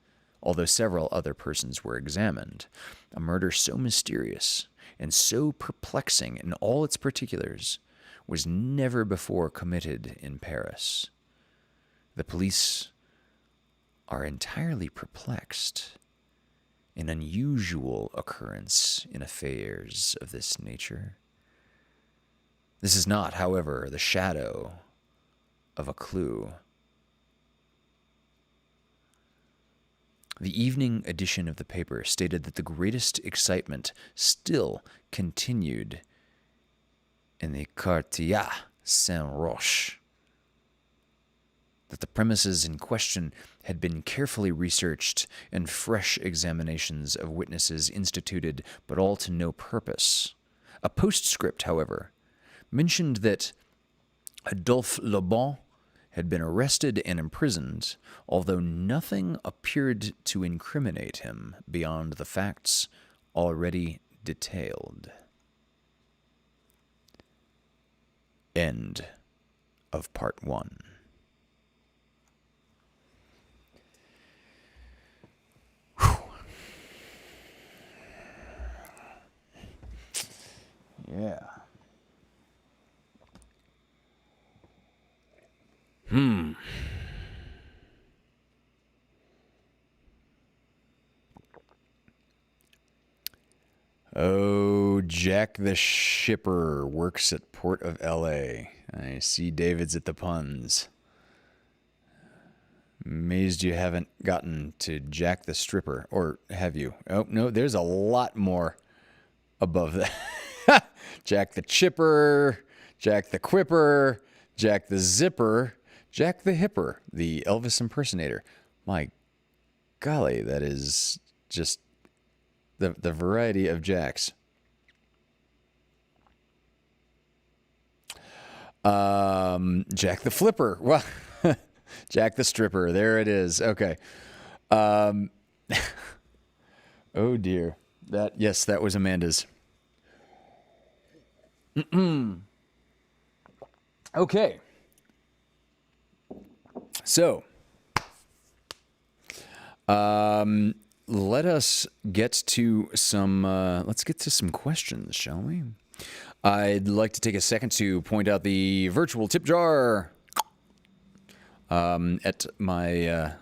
although several other persons were examined. A murder so mysterious and so perplexing in all its particulars was never before committed in Paris. The police are entirely perplexed. An unusual occurrence in affairs of this nature. This is not, however, the shadow of a clue. The evening edition of the paper stated that the greatest excitement still continued in the Quartier Saint-Roch, that the premises in question had been carefully researched and fresh examinations of witnesses instituted, but all to no purpose. A postscript, however, mentioned that Adolphe Lebon had been arrested and imprisoned, although nothing appeared to incriminate him beyond the facts already detailed. End of part 1. Yeah. Oh, Jack the Shipper works at Port of LA. I see David's at the puns. Amazed you haven't gotten to Jack the Stripper, or have you? Oh, no, there's a lot more above that. Jack the Chipper, Jack the Quipper, Jack the Zipper, Jack the Hipper, the Elvis impersonator. My golly, that is just the variety of Jacks. Jack the Flipper. Well, Jack the Stripper. There it is. Okay. Oh dear. That was Amanda's. Okay. So, let us get to some, let's get to some questions, shall we? I'd like to take a second to point out the virtual tip jar at my,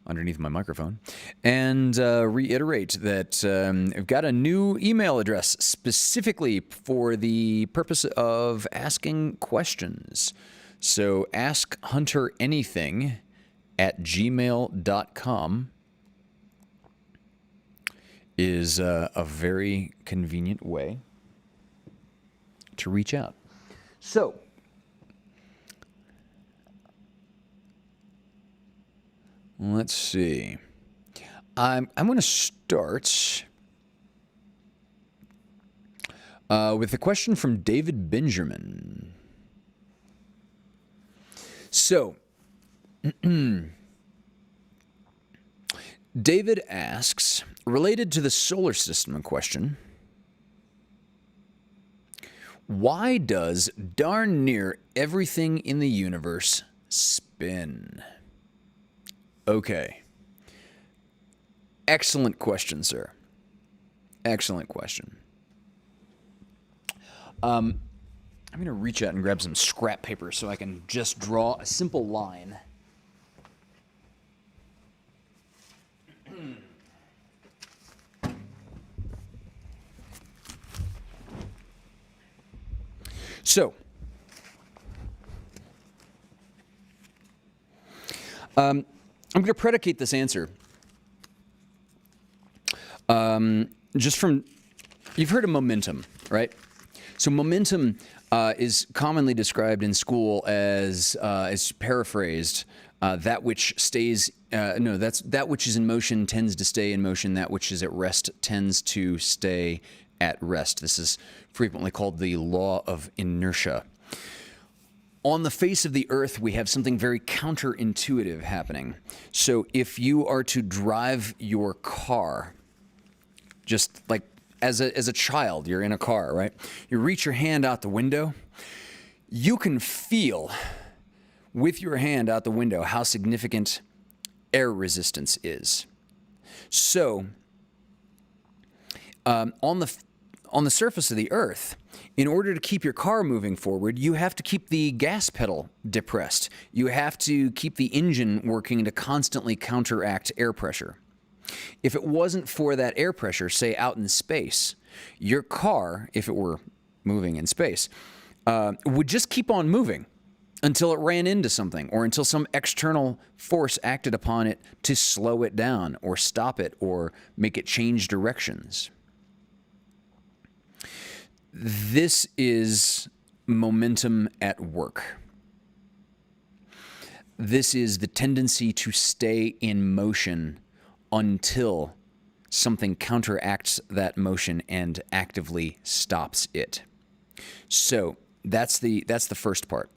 underneath my microphone, and reiterate that I've got a new email address specifically for the purpose of asking questions. So askhunteranything@gmail.com is a very convenient way to reach out. So, let's see. I'm going to start with a question from David Benjamin. So, David asks, related to the solar system in question, why does darn near everything in the universe spin? Okay. Excellent question, sir. Excellent question. I'm going to reach out and grab some scrap paper so I can just draw a simple line. So, I'm going to predicate this answer just from, you've heard of momentum, right? So momentum is commonly described in school as paraphrased, that which stays, that which is in motion tends to stay in motion, that which is at rest tends to stay at rest. This is frequently called the law of inertia. On the face of the earth, we have something very counterintuitive happening. So if you are to drive your car, just like as a child, you're in a car, right? You reach your hand out the window, you can feel with your hand out the window how significant air resistance is. So, on the surface of the Earth, in order to keep your car moving forward, you have to keep the gas pedal depressed. You have to keep the engine working to constantly counteract air pressure. If it wasn't for that air pressure, say out in space, your car, if it were moving in space, would just keep on moving until it ran into something or until some external force acted upon it to slow it down or stop it or make it change directions. This is momentum at work. This is the tendency to stay in motion until something counteracts that motion and actively stops it. So that's the first part.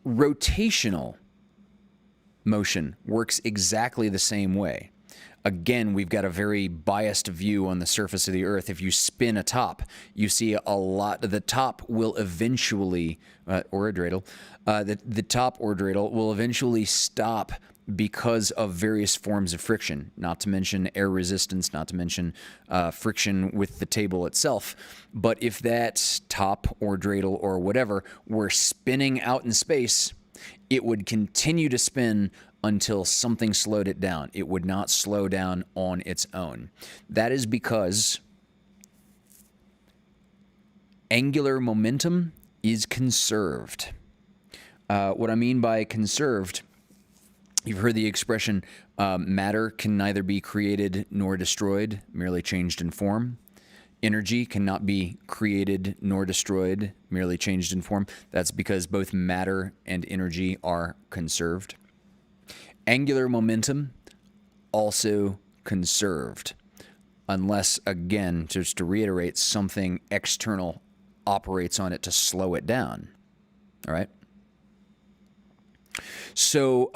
Rotational motion works exactly the same way. Again, we've got a very biased view on the surface of the Earth. If you spin a top, you see a lot. The top will eventually, or a dreidel, the top or dreidel will eventually stop because of various forms of friction, not to mention air resistance, not to mention friction with the table itself. But if that top or dreidel or whatever were spinning out in space, it would continue to spin until something slowed it down. It would not slow down on its own. That is because angular momentum is conserved. What I mean by conserved, you've heard the expression, matter can neither be created nor destroyed, merely changed in form. Energy cannot be created nor destroyed, merely changed in form. That's because both matter and energy are conserved. Angular momentum, also conserved, unless, again, just to reiterate, something external operates on it to slow it down. All right? So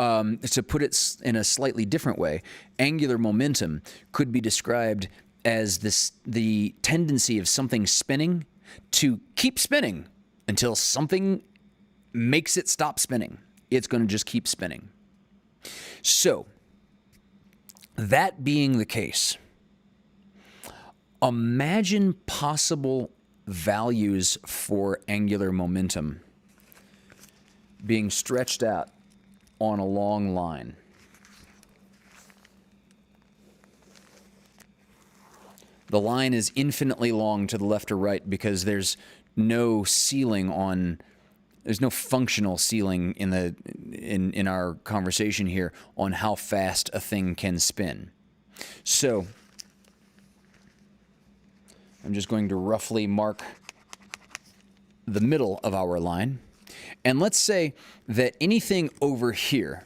to put it in a slightly different way, angular momentum could be described as the tendency of something spinning to keep spinning until something makes it stop spinning. It's going to just keep spinning. So, that being the case, imagine possible values for angular momentum being stretched out on a long line. The line is infinitely long to the left or right because there's no ceiling on. There's no functional ceiling in our conversation here on how fast a thing can spin. So I'm just going to roughly mark the middle of our line. And let's say that anything over here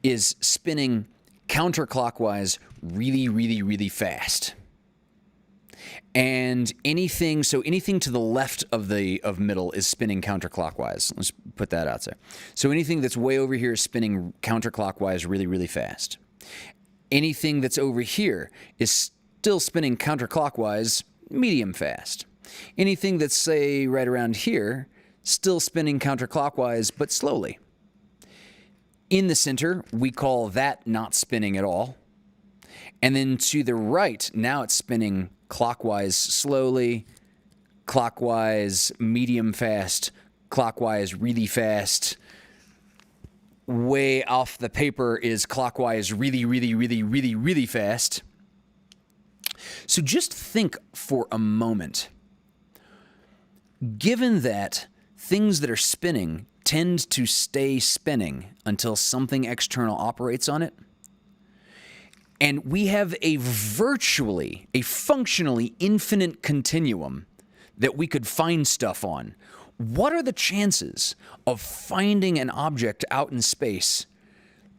is spinning counterclockwise really, really, really fast. And anything to the left of middle is spinning counterclockwise. Let's put that out there. So anything that's way over here is spinning counterclockwise really, really fast. Anything that's over here is still spinning counterclockwise medium fast. Anything that's, say, right around here, still spinning counterclockwise but slowly. In the center, we call that not spinning at all. And then to the right, now it's spinning clockwise slowly, clockwise medium fast, clockwise really fast. Way off the paper is clockwise really, really, really, really, really fast. So just think for a moment. Given that things that are spinning tend to stay spinning until something external operates on it, and we have a functionally infinite continuum that we could find stuff on, what are the chances of finding an object out in space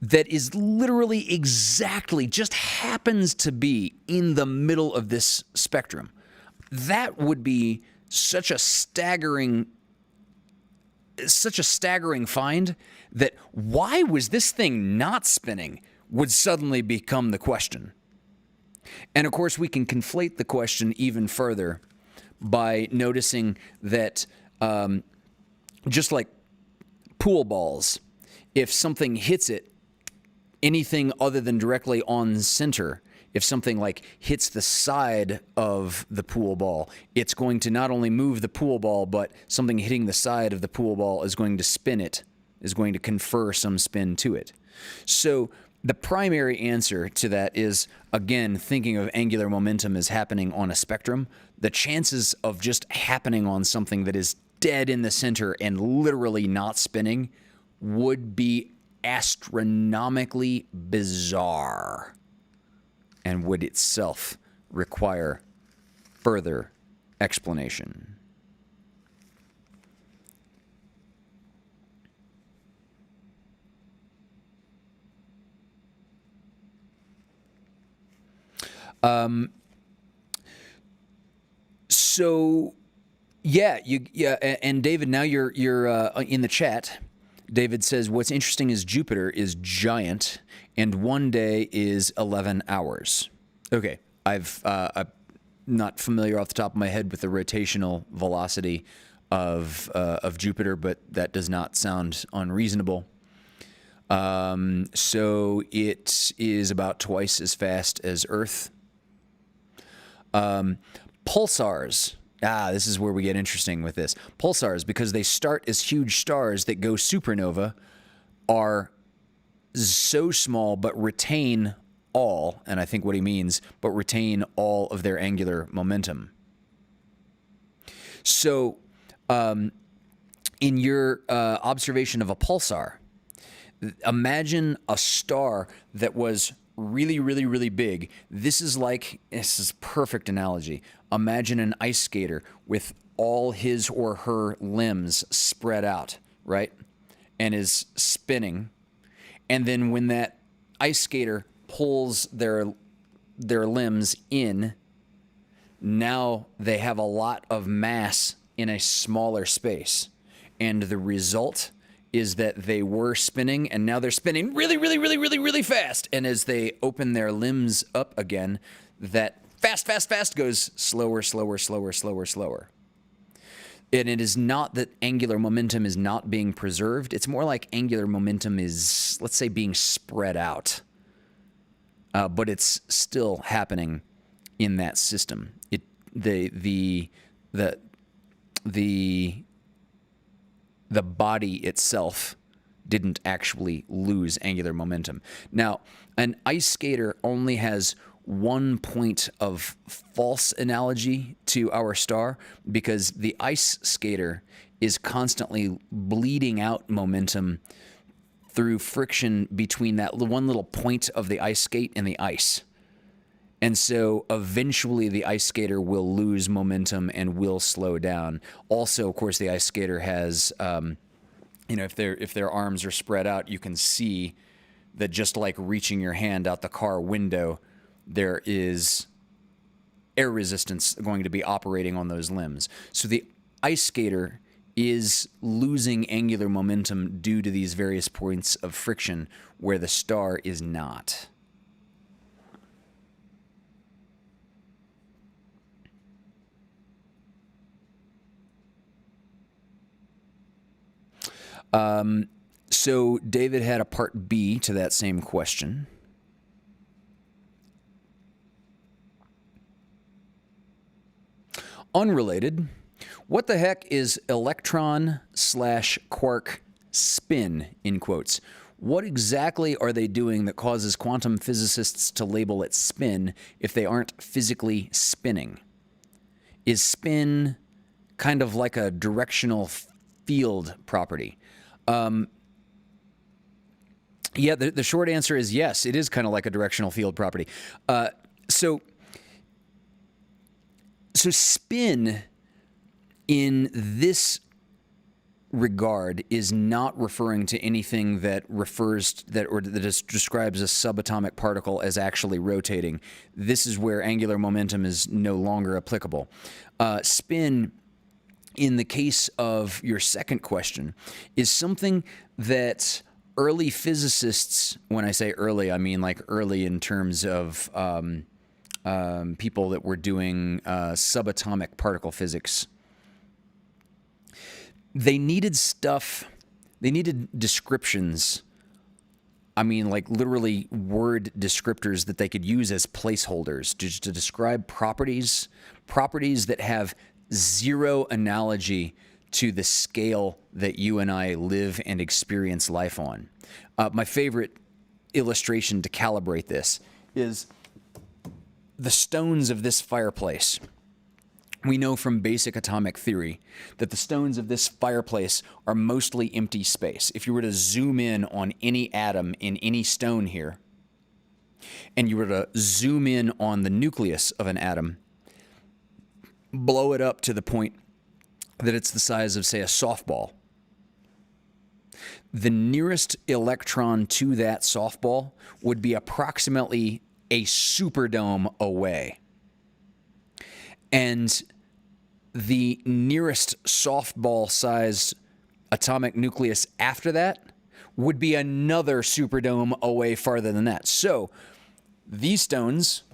that is literally exactly, just happens to be in the middle of this spectrum? That would be such a staggering find that why was this thing not spinning would suddenly become the question. And of course, we can conflate the question even further by noticing that just like pool balls, if something hits it, anything other than directly on center, if something like hits the side of the pool ball, it's going to not only move the pool ball, but something hitting the side of the pool ball is going to spin it, is going to confer some spin to it. So the primary answer to that is, again, thinking of angular momentum as happening on a spectrum. The chances of just happening on something that is dead in the center and literally not spinning would be astronomically bizarre and would itself require further explanation. So yeah, and David, now you're in the chat. David says, what's interesting is Jupiter is giant and one day is 11 hours. Okay, I'm not familiar off the top of my head with the rotational velocity of Jupiter, but that does not sound unreasonable. So it is about twice as fast as Earth. Pulsars. This is where we get interesting with this. Pulsars, because they start as huge stars that go supernova, are so small but retain all, and I think what he means, but retain all of their angular momentum. So, in your observation of a pulsar, imagine a star that was really, really, really big. This is a perfect analogy. Imagine an ice skater with all his or her limbs spread out, right? And is spinning. And then when that ice skater pulls their limbs in, now they have a lot of mass in a smaller space. And the result is that they were spinning, and now they're spinning really, really, really, really, really fast. And as they open their limbs up again, that fast, fast, fast goes slower, slower, slower, slower, slower. And it is not that angular momentum is not being preserved. It's more like angular momentum is, let's say, being spread out. But it's still happening in that system. The body itself didn't actually lose angular momentum. Now, an ice skater only has 1 point of false analogy to our star, because the ice skater is constantly bleeding out momentum through friction between that one little point of the ice skate and the ice. And so eventually the ice skater will lose momentum and will slow down. Also, of course, the ice skater has, if their arms are spread out, you can see that just like reaching your hand out the car window, there is air resistance going to be operating on those limbs. So the ice skater is losing angular momentum due to these various points of friction where the star is not. So David had a part B to that same question. Unrelated, what the heck is electron/quark spin, in quotes? What exactly are they doing that causes quantum physicists to label it spin if they aren't physically spinning? Is spin kind of like a directional field property? Yeah, the short answer is yes, it is kind of like a directional field property. So spin in this regard is not referring to anything that describes a subatomic particle as actually rotating. This is where angular momentum is no longer applicable. Spin, in the case of your second question, is something that early physicists, when I say early, I mean like early in terms of people that were doing subatomic particle physics, they needed stuff They needed descriptions. I mean, like literally word descriptors that they could use as placeholders to describe properties that have zero analogy to the scale that you and I live and experience life on. My favorite illustration to calibrate this is the stones of this fireplace. We know from basic atomic theory that the stones of this fireplace are mostly empty space. If you were to zoom in on any atom in any stone here, and you were to zoom in on the nucleus of an atom, blow it up to the point that it's the size of, say, a softball, the nearest electron to that softball would be approximately a superdome away. And the nearest softball-sized atomic nucleus after that would be another superdome away farther than that. So these stones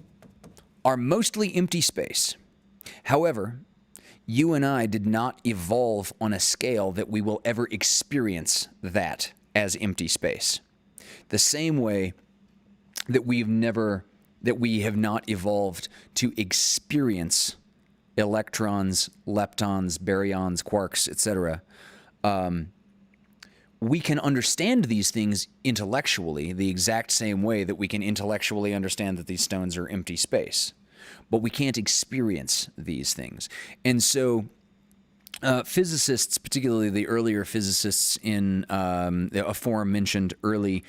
are mostly empty space. However, you and I did not evolve on a scale that we will ever experience that as empty space. The same way that we have not evolved to experience electrons, leptons, baryons, quarks, etc. We can understand these things intellectually the exact same way that we can intellectually understand that these stones are empty space. But we can't experience these things. And so physicists, particularly the earlier physicists in aforementioned early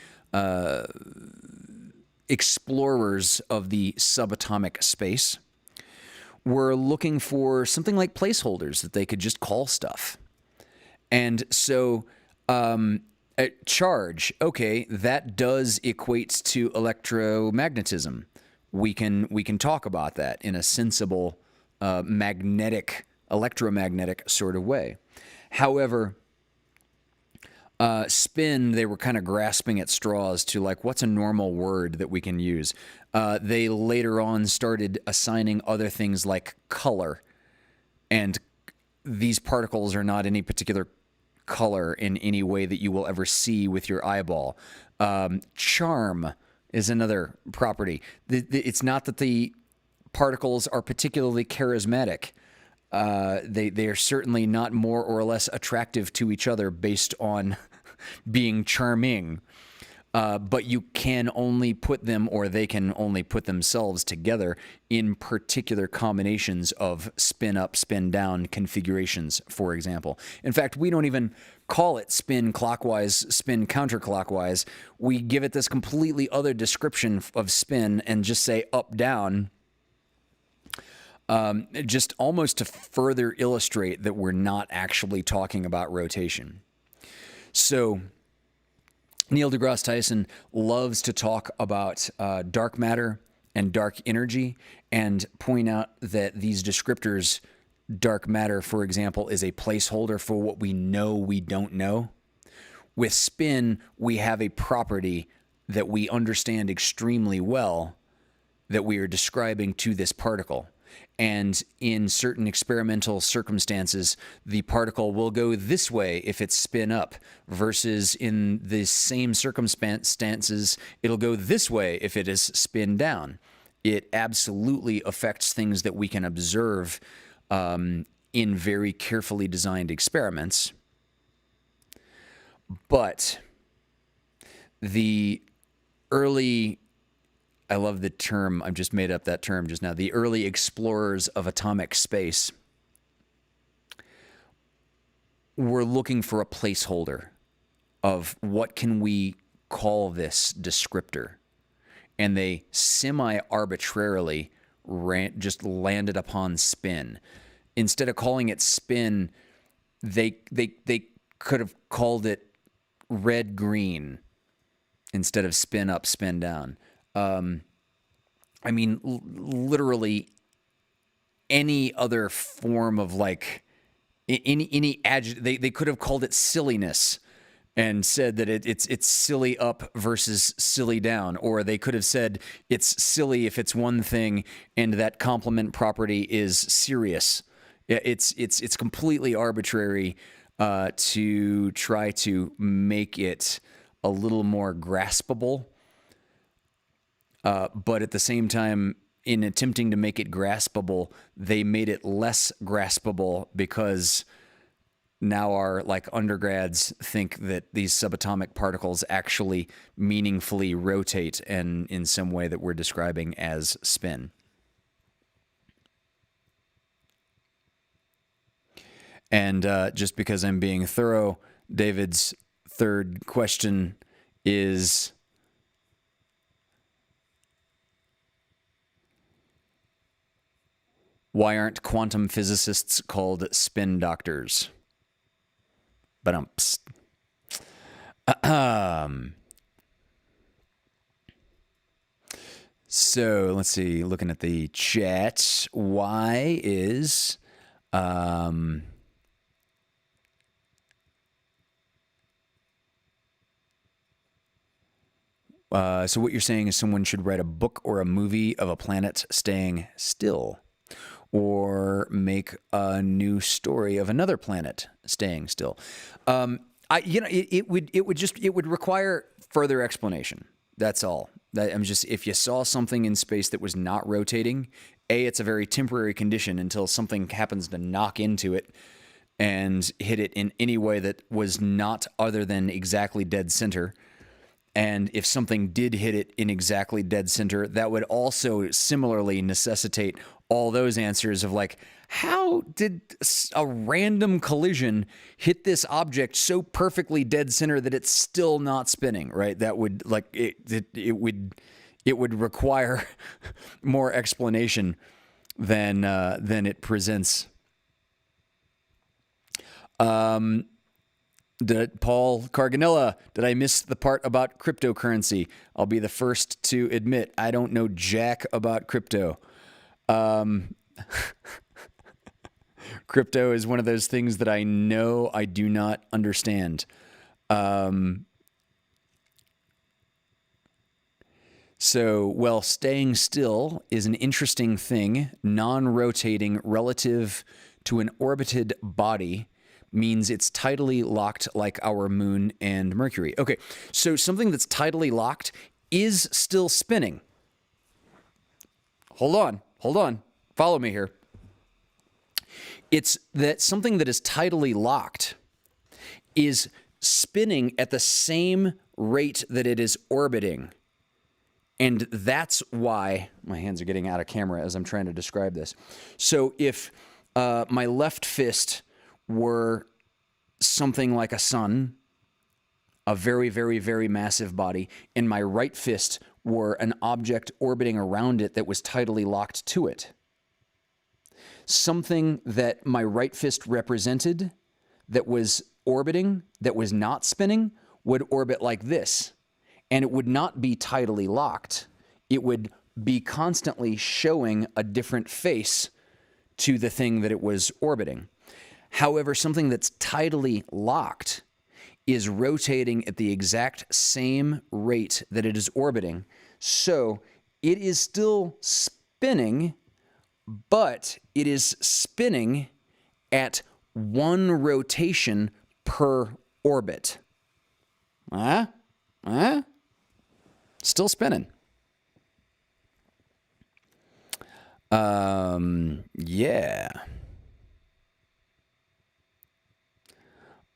explorers of the subatomic space, were looking for something like placeholders that they could just call stuff. And so charge, okay, that does equate to electromagnetism. We can talk about that in a sensible electromagnetic sort of way. However, spin, they were kind of grasping at straws to like, what's a normal word that we can use? They later on started assigning other things like color, and these particles are not any particular color in any way that you will ever see with your eyeball. Charm is another property. It's not that the particles are particularly charismatic. They are certainly not more or less attractive to each other based on being charming. But you can only put them, or they can only put themselves together in particular combinations of spin up, spin down configurations, for example. In fact, we don't even call it spin clockwise, spin counterclockwise. We give it this completely other description of spin and just say up, down, just almost to further illustrate that we're not actually talking about rotation. So Neil deGrasse Tyson loves to talk about dark matter and dark energy and point out that these descriptors, dark matter, for example, is a placeholder for what we know we don't know. With spin, we have a property that we understand extremely well that we are describing to this particle. And in certain experimental circumstances, the particle will go this way if it's spin up, versus in the same circumstances, it'll go this way if it is spin down. It absolutely affects things that we can observe in very carefully designed experiments. But the early, I love the term, I've just made up that term just now, the early explorers of atomic space were looking for a placeholder of what can we call this descriptor. And they semi-arbitrarily just landed upon spin. Instead of calling it spin, they could have called it red-green instead of spin up, spin down. I mean, literally any other form of like any adjective. They could have called it silliness and said that it's silly up versus silly down, or they could have said it's silly if it's one thing and that complement property is serious. It's completely arbitrary. to try to make it a little more graspable. But at the same time, in attempting to make it graspable, they made it less graspable because now our undergrads think that these subatomic particles actually meaningfully rotate and in some way that we're describing as spin. And just because I'm being thorough, David's third question is, why aren't quantum physicists called spin doctors? So let's see, looking at the chat, why is so what you're saying is someone should write a book or a movie of a planet staying still, or make a new story of another planet staying still. It would require further explanation. That's all. If you saw something in space that was not rotating, it's a very temporary condition until something happens to knock into it and hit it in any way that was not other than exactly dead center. And if something did hit it in exactly dead center, that would also similarly necessitate all those answers of how did a random collision hit this object so perfectly dead center that it's still not spinning, right? That would it would require more explanation than it presents. Paul Carganella, did I miss the part about cryptocurrency? I'll be the first to admit I don't know jack about crypto. Crypto is one of those things that I know I do not understand. Staying still is an interesting thing. Non-rotating relative to an orbited body means it's tidally locked like our moon and Mercury. Okay, so something that's tidally locked is still spinning. Hold on. Follow me here. It's that something that is tidally locked is spinning at the same rate that it is orbiting. And that's why my hands are getting out of camera as I'm trying to describe this. So if my left fist were something like a sun, a very, very, very massive body, and my right fist were an object orbiting around it that was tidally locked to it, something that my right fist represented that was orbiting, that was not spinning, would orbit like this. And it would not be tidally locked. It would be constantly showing a different face to the thing that it was orbiting. However, something that's tidally locked is rotating at the exact same rate that it is orbiting. So it is still spinning, but it is spinning at one rotation per orbit. Still spinning. Yeah.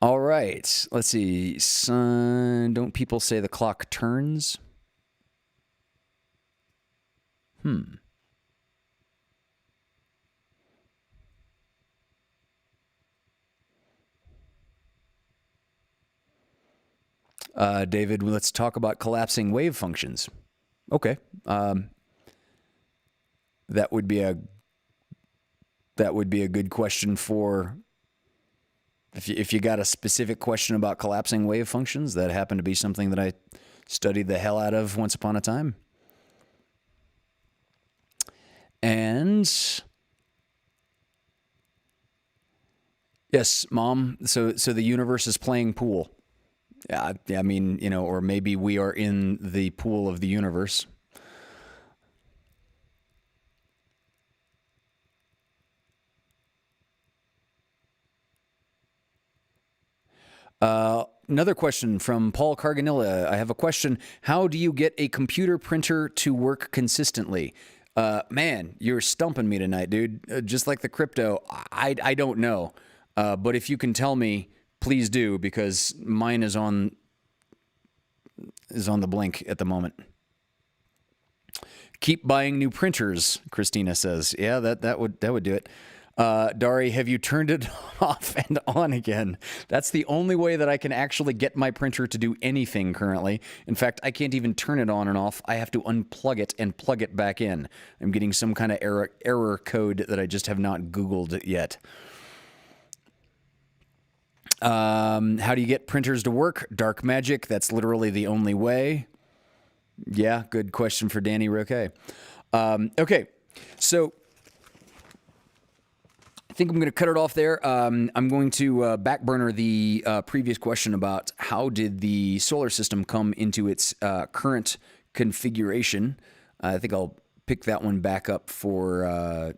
All right. Let's see. Son, don't people say the clock turns? David, let's talk about collapsing wave functions. Okay. That would be a good question for if you got a specific question about collapsing wave functions. That happened to be something that I studied the hell out of once upon a time. And yes, Mom. So the universe is playing pool. Yeah, I mean, or maybe we are in the pool of the universe. Another question from Paul Carganilla. I have a question. How do you get a computer printer to work consistently? Man, you're stumping me tonight, dude. Just like the crypto, I don't know. But if you can tell me, please do, because mine is on the blink at the moment. Keep buying new printers, Christina says. Yeah, that would do it. Dari, have you turned it off and on again? That's the only way that I can actually get my printer to do anything currently. In fact, I can't even turn it on and off. I have to unplug it and plug it back in. I'm getting some kind of error code that I just have not Googled yet. How do you get printers to work? Dark magic. That's literally the only way. Yeah, good question for Danny Roque. Okay, so I think I'm going to cut it off there. I'm going to back burner the previous question about how did the solar system come into its current configuration. I think I'll pick that one back up for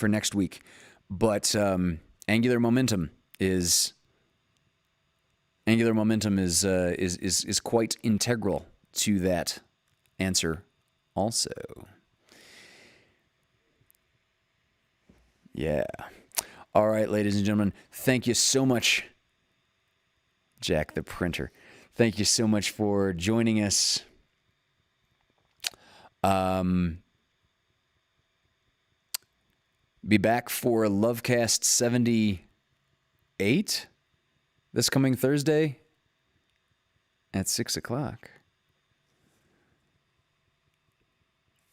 next week. But angular momentum is quite integral to that answer also. Yeah. All right, ladies and gentlemen, thank you so much, Jack the Printer. Thank you so much for joining us. Be back for Lovecast 78 this coming Thursday at 6 o'clock.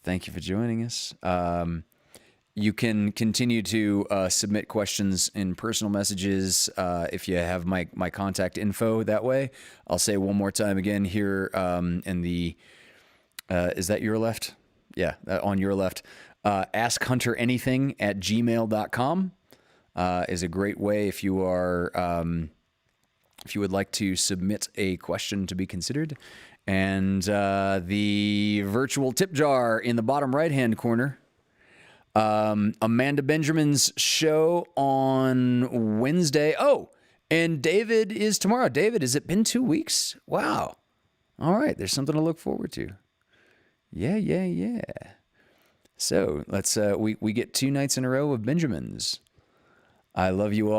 Thank you for joining us. You can continue to submit questions in personal messages if you have my contact info that way. I'll say one more time again here in the, is that your left? Yeah, on your left. AskHunterAnything@gmail.com is a great way if you are, if you would like to submit a question to be considered. And the virtual tip jar in the bottom right-hand corner. Amanda Benjamin's show on Wednesday. Oh, and David is tomorrow. David, has it been 2 weeks? Wow. All right, there's something to look forward to. Yeah. So let's we get 2 nights in a row of Benjamins. I love you all.